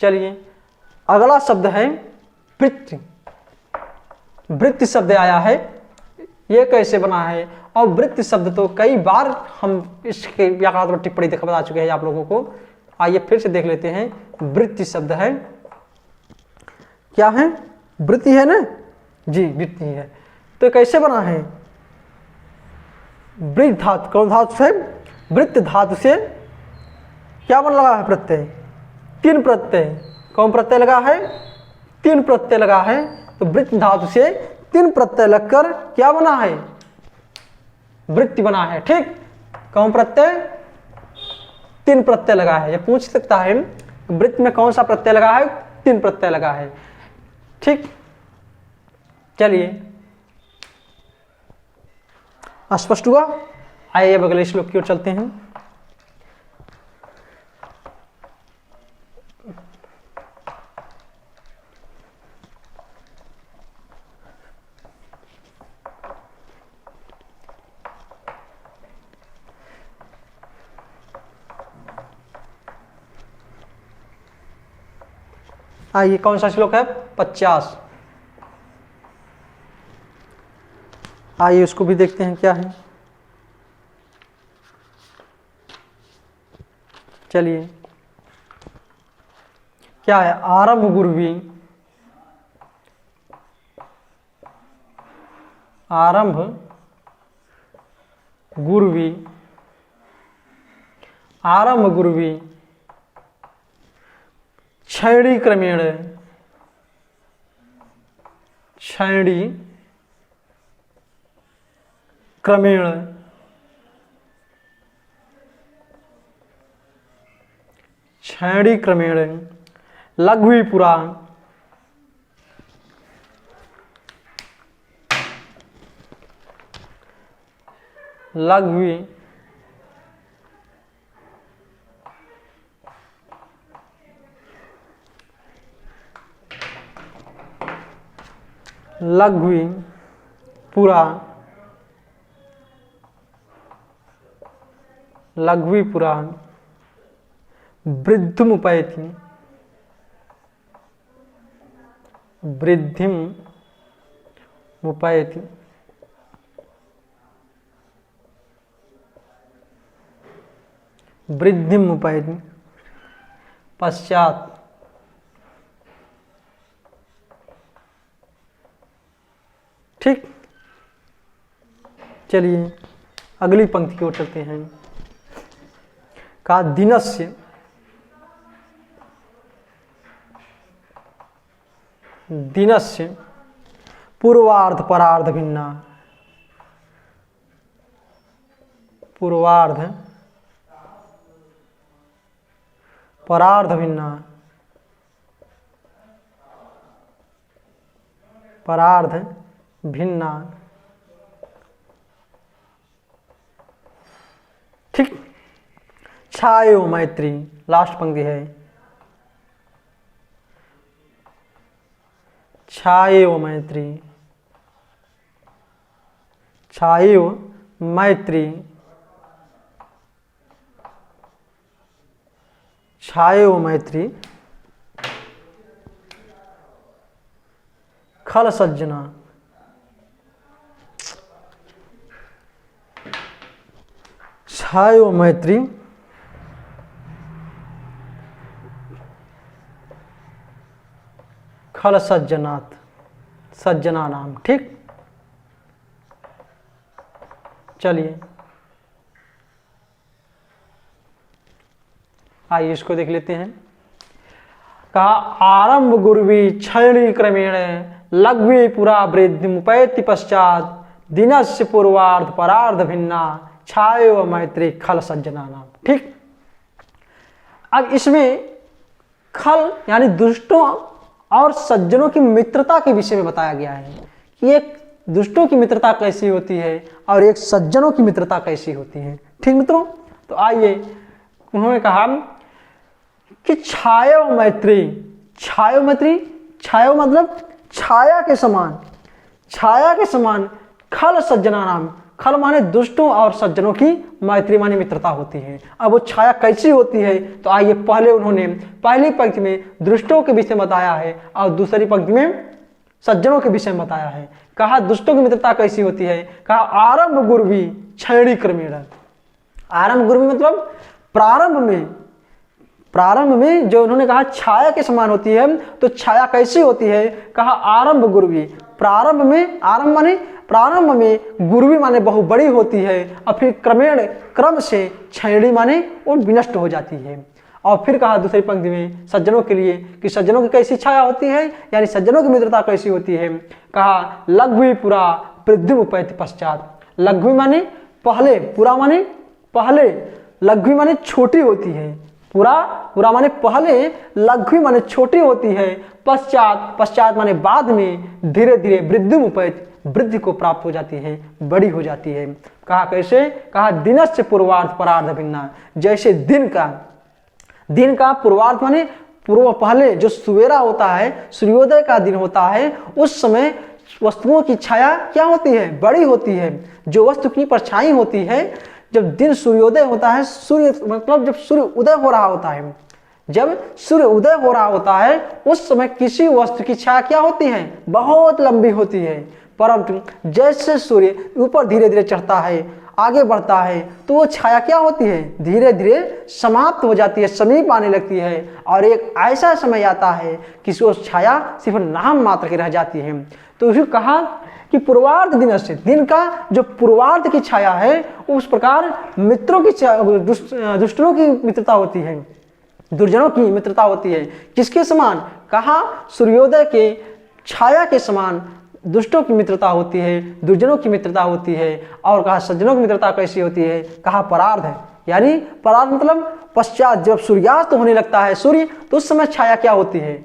चलिए अगला शब्द है वृत्ति। वृत्ति शब्द आया है, ये कैसे बना है, और वृत्ति शब्द तो कई बार हम इसके व्याकरणात्मक टिप्पणी बता चुके हैं आप लोगों को। आइए फिर से देख लेते हैं। वृत्ति शब्द है, क्या है, वृत्ति है ना जी, वृत्ति है। तो कैसे बना है, वृत्त धातु, कौन धातु से, वृत्त धातु से क्या बन लगा है प्रत्यय, तीन प्रत्यय, कौन प्रत्यय लगा है, तीन प्रत्यय लगा है। तो वृत्त धातु से तीन प्रत्यय लगकर क्या बना है, वृत्ति बना है, ठीक। कौन प्रत्यय, तीन प्रत्यय लगा है। ये पूछ सकता है वृत्त में कौन सा प्रत्यय लगा है, तीन प्रत्यय लगा है, ठीक। चलिए स्पष्ट हुआ। आइए अब अगले श्लोक की ओर चलते हैं। आइए कौन सा श्लोक है, 50। आइए उसको भी देखते हैं क्या है। चलिए क्या है, आरंभ गुर्वी, आरंभ गुर्वी, आरंभ गुर्वी, क्षैणी क्रमेण, क्षैणी क्रमेण, क्षैणी क्रमेण, लघ्वी पुरा, लघ्वी लघ्वी पुरा, लघ्वी पुरा, वृद्धिम उपैति, वृद्धिम उपैति, वृद्धिम उपैति, पश्चात ठीक। चलिए अगली पंक्ति की ओर चलते हैं। का दिनस्य, दिनस्य पूर्वार्ध परार्ध भिन्ना, पूर्वार्ध परार्ध भिन्ना, परार्ध भिन्ना, ठीक। छायो मैत्री, लास्ट पंक्ति है, छायो मैत्री, छायो मैत्री, छायो मैत्री, खल सज्जना, छायो मैत्री, खल सज्जनात्, सज्जना नाम, ठीक। चलिए आइए इसको देख लेते हैं। कहा आरंभ गुर्वी क्षैणी क्रमेण लघ्वी पुरा वृद्धि मुपैति पश्चात दिनस्य पूर्वार्ध परार्ध भिन्ना छायो मैत्री खल सज्जना नाम, ठीक। अब इसमें खल यानी दुष्टों और सज्जनों की मित्रता के विषय में बताया गया है कि एक दुष्टों की मित्रता कैसी होती है और एक सज्जनों की मित्रता कैसी होती है। ठीक मित्रों, तो आइए, उन्होंने कहा कि छायो मैत्री, छायो मैत्री, छायो मतलब छाया के समान, छाया के समान खल सज्जना नाम, खल माने दुष्टों और सज्जनों की मैत्री माने मित्रता होती है। अब वो छाया कैसी होती है, तो आइए पहले उन्होंने पहली पंक्ति में दुष्टों के विषय में बताया है और दूसरी पंक्ति में सज्जनों के विषय में बताया है। कहा दुष्टों की मित्रता कैसी होती है, कहा आरंभ गुरवी क्षयणी क्रमेण। आरंभ गुरवी मतलब प्रारंभ में जो उन्होंने कहा छाया के समान होती है, तो छाया कैसी होती है, कहा आरंभ गुरवी, प्रारंभ में, आरंभ माने प्रारंभ में, गुरवी माने बहु बड़ी होती है और फिर क्रमेण क्रम से क्षयणी माने वो विनष्ट हो जाती है। और फिर कहा दूसरी पंक्ति में सज्जनों के लिए कि सज्जनों की कैसी छाया होती है, यानी सज्जनों की मित्रता कैसी होती है, कहा लघ्वी पुरा वृद्धि उपैति पश्चात। लघ्वी माने पहले, पुरा माने पहले, लघ्वी माने छोटी होती है, पुरा माने पहले, लघ्वी माने छोटी होती है, पश्चात माने बाद में, धीरे धीरे वृद्धि उपैति वृद्धि को प्राप्त हो जाती है, बड़ी हो जाती है। कहा कैसे, कहा दिनस्य पूर्वार्ध परार्ध भिन्ना, जैसे दिन का पूर्वार्ध माने पूर्व पहले जो सवेरा होता है, सूर्योदय का दिन होता है, उस समय वस्तुओं की छाया क्या होती है, बड़ी होती है। जो वस्तु की परछाई होती है, जब दिन सूर्योदय होता है, सूर्य मतलब जब सूर्य उदय हो रहा होता है, जब सूर्य उदय हो रहा होता है, उस समय किसी वस्तु की छाया क्या होती है, बहुत लंबी होती है। परंतु जैसे सूर्य ऊपर धीरे धीरे चढ़ता है, आगे बढ़ता है, तो वो छाया क्या होती है, धीरे धीरे समाप्त हो जाती है, समीप आने लगती है। और एक ऐसा समय आता है कि वो छाया सिर्फ नाम मात्र की रह जाती है। तो उसे कहा कि पूर्वार्ध दिन से, दिन का जो पूर्वार्ध की छाया है, उस प्रकार मित्रों की दुष्टों की मित्रता होती है, दुर्जनों की मित्रता होती है। किसके समान, कहा सूर्योदय के छाया के समान दुष्टों की मित्रता होती है, दुर्जनों की मित्रता होती है। और कहा सज्जनों की मित्रता कैसी होती है, कहा परार्ध है, यानी परार्ध मतलब पश्चात, जब सूर्यास्त होने लगता है सूर्य, तो उस समय छाया क्या होती है,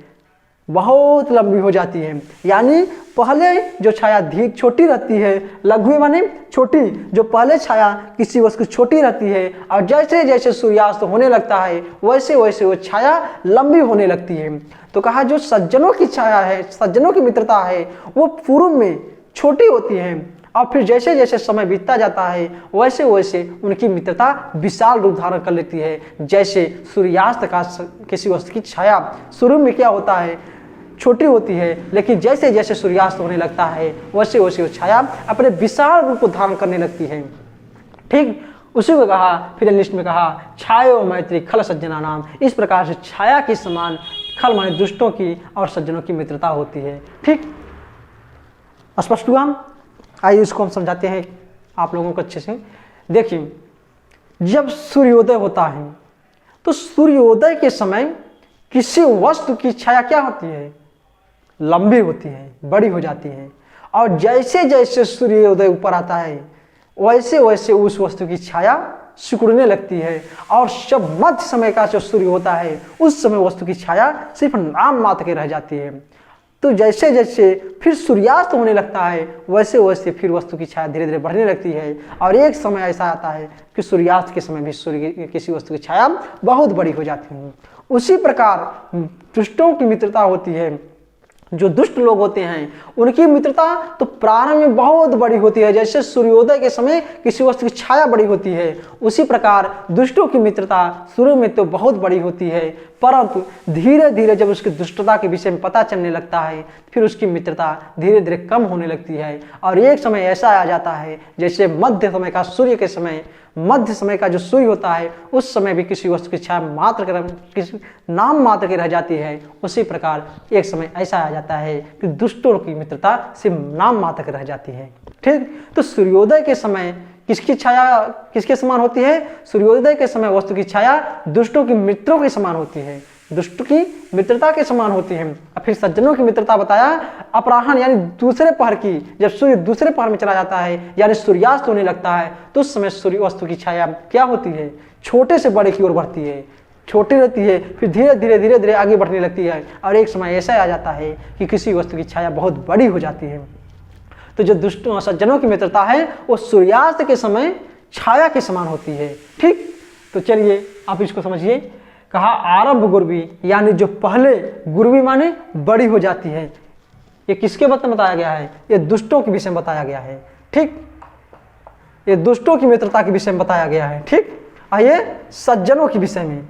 बहुत लंबी हो जाती है। यानी पहले जो छाया धीक छोटी रहती है, लघु माने छोटी, जो पहले छाया किसी वस्तु छोटी रहती है, और जैसे जैसे सूर्यास्त होने लगता है वैसे वैसे वो छाया लंबी होने लगती है। तो कहा जो सज्जनों की छाया है, सज्जनों की मित्रता है, वो पूर्व में छोटी होती है, और फिर जैसे जैसे समय बीतता जाता है वैसे वैसे उनकी मित्रता विशाल रूप धारण कर लेती है। जैसे सूर्यास्त का किसी वस्तु की छाया शुरू में क्या होता है, छोटी होती है, लेकिन जैसे जैसे सूर्यास्त होने लगता है वैसे वैसे वो छाया अपने विशाल रूप को धारण करने लगती है। ठीक उसी को कहा फिर लिस्ट में कहा छायो मैत्री खल सज्जना नाम। इस प्रकार से छाया के समान खल माने दुष्टों की और सज्जनों की मित्रता होती है। ठीक स्पष्ट हुआ। आइए इसको हम समझाते हैं आप लोगों को अच्छे से। देखिए, जब सूर्योदय होता है तो सूर्योदय के समय किसी वस्तु की छाया क्या होती है, लंबी होती है, बड़ी हो जाती है, और जैसे जैसे सूर्योदय ऊपर आता है वैसे वैसे उस वस्तु की छाया सिकुड़ने लगती है। और जब मध्य समय का जो सूर्य होता है उस समय वस्तु की छाया सिर्फ नाम मात्र के रह जाती है। तो जैसे जैसे फिर सूर्यास्त होने लगता है वैसे वैसे फिर वस्तु की छाया धीरे धीरे बढ़ने लगती है, और एक समय ऐसा आता है कि सूर्यास्त के समय भी सूर्य किसी वस्तु की छाया बहुत बड़ी हो जाती है। उसी प्रकार दुष्टों की मित्रता होती है। जो दुष्ट लोग होते हैं उनकी मित्रता तो प्रारंभ में बहुत बड़ी होती है, जैसे सूर्योदय के समय किसी वस्तु की छाया बड़ी होती है, उसी प्रकार दुष्टों की मित्रता शुरू में तो बहुत बड़ी होती है, परंतु धीरे धीरे जब उसकी दुष्टता के विषय में पता चलने लगता है फिर उसकी मित्रता धीरे धीरे कम होने लगती है। और एक समय ऐसा आ जाता है जैसे मध्य समय का सूर्य के समय, मध्य समय का जो सूर्य होता है उस समय भी किसी वस्तु की छाया मात्र किसी नाम मात्र की रह जाती है। उसी प्रकार एक समय ऐसा आ जाता है कि दुष्टों की मित्रता सिर्फ नाम मात्र की रह जाती है। ठीक, तो सूर्योदय के समय किसकी छाया किसके समान होती है, सूर्योदय के समय वस्तु की छाया दुष्टों की मित्रों के समान होती है, दुष्ट की मित्रता के समान होती है। और फिर सज्जनों की मित्रता बताया अपराह्न यानी दूसरे पहर की, जब सूर्य दूसरे पहर में चला जाता है यानी सूर्यास्त होने लगता है तो उस समय सूर्य वस्तु की छाया क्या होती है, छोटे से बड़े की ओर बढ़ती है। छोटी रहती है, फिर धीरे धीरे धीरे धीरे आगे बढ़ने लगती है और एक समय ऐसा आ जाता है कि किसी वस्तु की छाया बहुत बड़ी हो जाती है। तो जो दुष्टों और सज्जनों की मित्रता है वो सूर्यास्त के समय छाया के समान होती है। ठीक, तो चलिए आप इसको समझिए। कहा आरंभ गुरवी, यानी जो पहले गुरवी माने बड़ी हो जाती है। ये किसके बारे में बताया गया है? ये दुष्टों के विषय में बताया गया है। ठीक, ये दुष्टों की मित्रता के विषय में बताया गया है। ठीक, आइए सज्जनों के विषय में।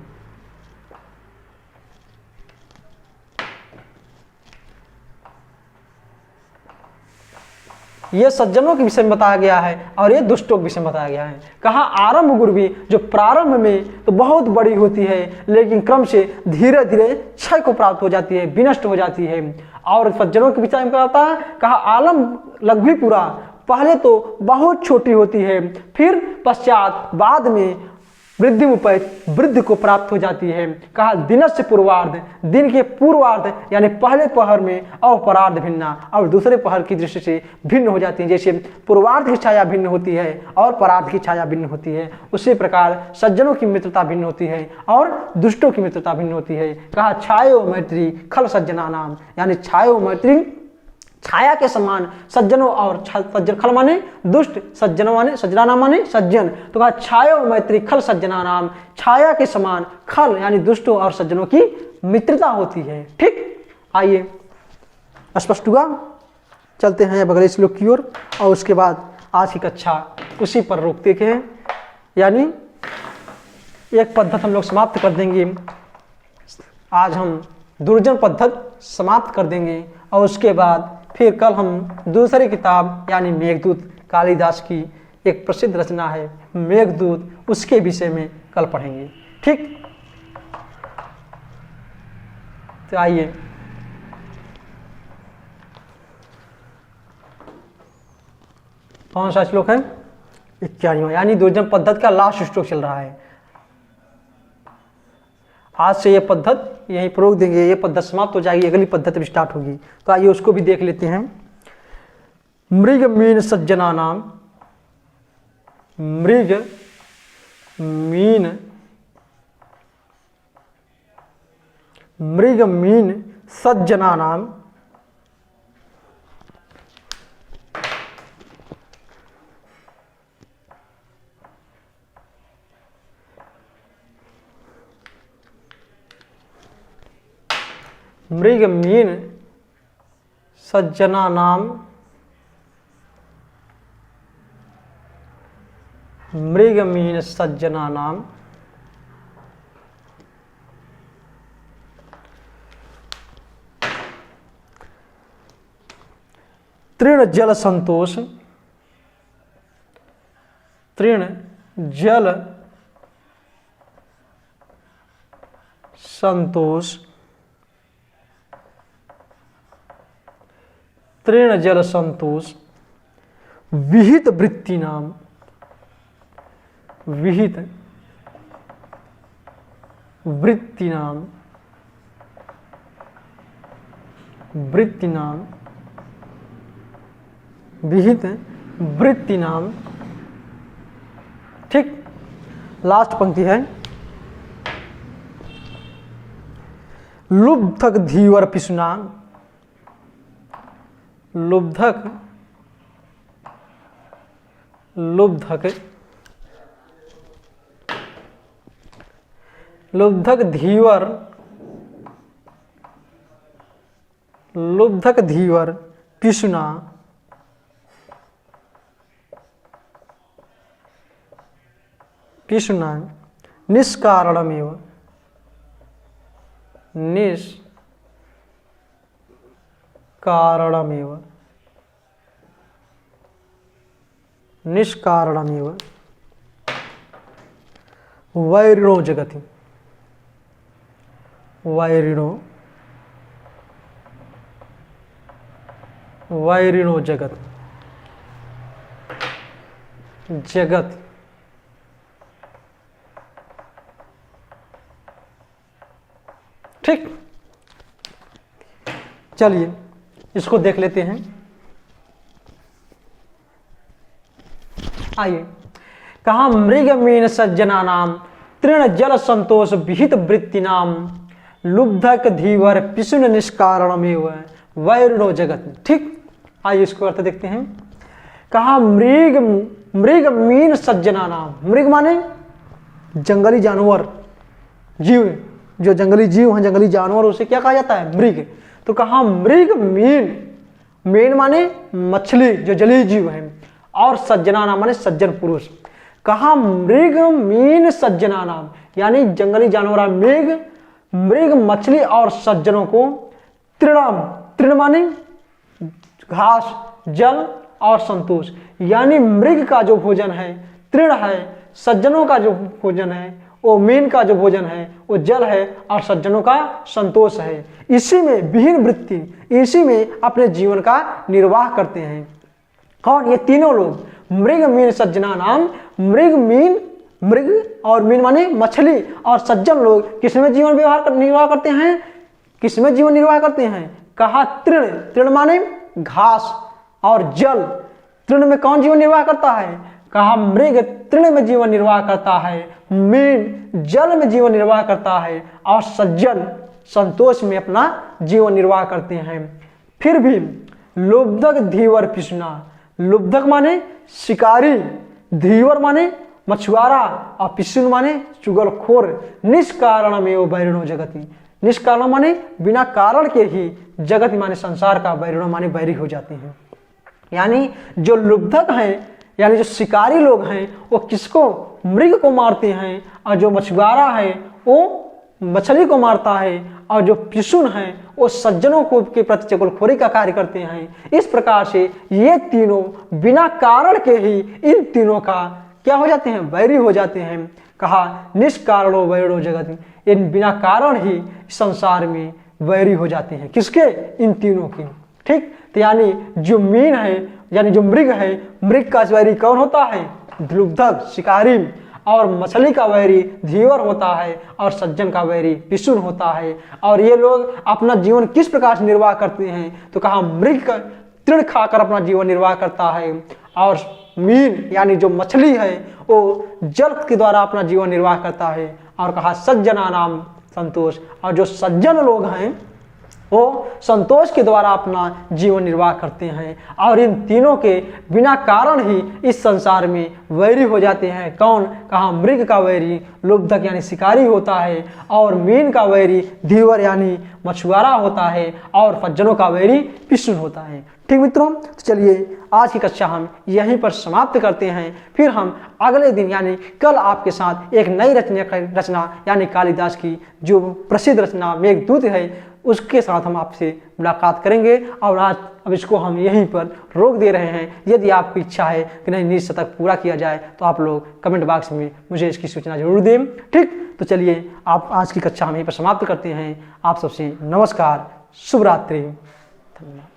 ये सज्जनों के विषय में बताया गया है और ये दुष्टों के विषय में बताया गया है। कहा आरंभ गुरवी, जो प्रारंभ में तो बहुत बड़ी होती है लेकिन क्रम से धीरे धीरे क्षय को प्राप्त हो जाती है, विनष्ट हो जाती है। और सज्जनों के विषय में कहता है, कहा आलम लघु पूरा, पहले तो बहुत छोटी होती है फिर पश्चात बाद में वृद्धि उपैत वृद्धि को प्राप्त हो जाती है। कहा दिनस्य पूर्वार्ध, दिन के पूर्वार्ध यानी पहले पहर में अपरार्ध भिन्ना, और दूसरे पहर की दृष्टि से भिन्न हो जाती है। जैसे पूर्वार्ध की छाया भिन्न होती है और परार्ध की छाया भिन्न होती है, उसी प्रकार सज्जनों की मित्रता भिन्न होती है और दुष्टों की मित्रता भिन्न होती है। कहा छायो मैत्री खल सज्जना नाम, यानी छायो मैत्री छाया के समान सज्जनों और सज्जन, खल माने दुष्ट, सज्जनों माने सज्जना माने सज्जन। तो कहा छायो मैत्री खल सज्जना नाम, छाया के समान खल यानी दुष्टों और सज्जनों की मित्रता होती है। ठीक, आइए स्पष्ट हुआ। चलते हैं अब अगले श्लोक की ओर और उसके बाद आज की कक्षा उसी पर रोकते हैं, यानी एक पद्धत हम लोग समाप्त कर देंगे। आज हम दुर्जन पद्धत समाप्त कर देंगे और उसके बाद फिर कल हम दूसरी किताब यानी मेघदूत, कालिदास की एक प्रसिद्ध रचना है मेघदूत, उसके विषय में कल पढ़ेंगे। ठीक, तो आइए कौन सा श्लोक है? 51वां, यानी दुर्जन पद्धत का लास्ट श्लोक चल रहा है। आज से ये पद्धत यहीं पर रोक देंगे, ये पद्धत समाप्त हो जाएगी, अगली पद्धत भी स्टार्ट होगी। तो आइए उसको भी देख लेते हैं। मृग मीन सज्जना नाम, मृग मीन मृग मीन सज्जना नाम, मृग मीन सज्जना नाम, मृग मीन सज्जना नाम, तृण जल संतोष, तृण जल संतोष, तृण जल संतोष, विहित वृत्ति नाम, विहित वृत्ति नाम, वृत्ति नाम, विहित वृत्ति नाम। ठीक, लास्ट पंक्ति है लुब्धक धीवर पिशुना, लुब्धक लुब्धक लुब्धक धीवर, लुब्धक धीवर पिशुना, पिशुना निष्कारणमेव, निष्कारणमेव, निष्कारणमेव वैरिणो जगति, वैरिणो, वैरिणो जगत, जगत ठीक। चलिए इसको देख लेते हैं। आइए, कहा मृग मीन सज्जना नाम, तृण जल संतोष विहित वृत्ति नाम लुब्धक धीवर पिशुन निष्कारणमेव वैरणो जगत। ठीक, आइए इसको अर्थ देखते हैं। कहा मृग मृग मीन सज्जना नाम, मृग माने जंगली जानवर, जीव, जो जंगली जीव हैं, जंगली जानवर, उसे क्या कहा जाता है? मृग। तो कहा मृग मीन, मीन माने मछली जो जलीय जीव है, और सज्जना नाम माने सज्जन पुरुष। कहा मृग मीन सज्जना नाम, यानी जंगली जानवर मृग, मृग मछली और सज्जनों को तृणम, तृण माने घास, जल और संतोष, यानी मृग का जो भोजन है तृण है, सज्जनों का जो भोजन है वो मीन का जो भोजन है वो जल है, और सज्जनों का संतोष है। इसी में विहीन वृत्ति, इसी में अपने जीवन का निर्वाह करते हैं। कौन? ये तीनों लोग, मृग मीन सज्जना नाम, मृग मीन, मृग और मीन माने मछली, और सज्जन लोग किसमें जीवन निर्वाह करते हैं? किसमें जीवन निर्वाह करते हैं? कहा तृण, तृण माने घास और जल। तृण में कौन जीवन निर्वाह करता है? कहा मृग तृण में जीवन निर्वाह करता है, मीन जल में जीवन निर्वाह करता है, और सज्जन संतोष में अपना जीवन निर्वाह करते हैं। फिर भी लुब्धक धीवर पिसुना, लुब्धक माने शिकारी, धीवर माने मछुआरा, और पिसुन माने चुगलखोर। निष्कारण में वो वैरणो जगति, निष्कारण माने बिना कारण के ही, जगत माने संसार का, वैरणो माने बैरी हो जाते हैं। यानी जो लुब्धक हैं, यानी जो शिकारी लोग हैं, वो किसको? मृग को मारते हैं, और जो मछुआरा है वो मछली को मारता है, और जो पिसुन है वो सज्जनों को के प्रति चुगलखोरी का कार्य करते हैं। इस प्रकार से ये तीनों बिना कारण के ही इन तीनों का क्या हो जाते हैं? वैरी हो जाते हैं। कहा निष्कारणो वैरणो जगत, इन बिना कारण ही संसार में वैरी हो जाते हैं। किसके? इन तीनों की। ठीक, तो यानी जो मीन है, यानी जो मृग है, मृग का वैरी कौन होता है? लुब्धक शिकारी, और मछली का वैरी धीवर होता है, और सज्जन का वैरी पिसुन होता है। और ये लोग अपना जीवन किस प्रकार से निर्वाह करते हैं? तो कहा मृग का तृण खाकर अपना जीवन निर्वाह करता है, और मीन यानी जो मछली है वो जल के द्वारा अपना जीवन निर्वाह करता है। और कहा सज्जना नाम संतोष, और जो सज्जन लोग हैं वो संतोष के द्वारा अपना जीवन निर्वाह करते हैं। और इन तीनों के बिना कारण ही इस संसार में वैरी हो जाते हैं। कौन? कहा मृग का वैरी लुब्धक यानी शिकारी होता है, और मीन का वैरी धीवर यानी मछुआरा होता है, और सज्जनों का वैरी पिसुन होता है। ठीक मित्रों, तो चलिए आज की कक्षा हम यहीं पर समाप्त करते हैं। फिर हम अगले दिन यानी कल आपके साथ एक नई रचना यानी कालिदास की जो प्रसिद्ध रचना मेघदूत है उसके साथ हम आपसे मुलाकात करेंगे। और आज अब इसको हम यहीं पर रोक दे रहे हैं। यदि आपकी इच्छा है कि नहीं निज शतक पूरा किया जाए तो आप लोग कमेंट बॉक्स में मुझे इसकी सूचना जरूर दें। ठीक, तो चलिए आप आज की कक्षा हम यहीं पर समाप्त करते हैं। आप सबसे नमस्कार, शुभ रात्रि, धन्यवाद।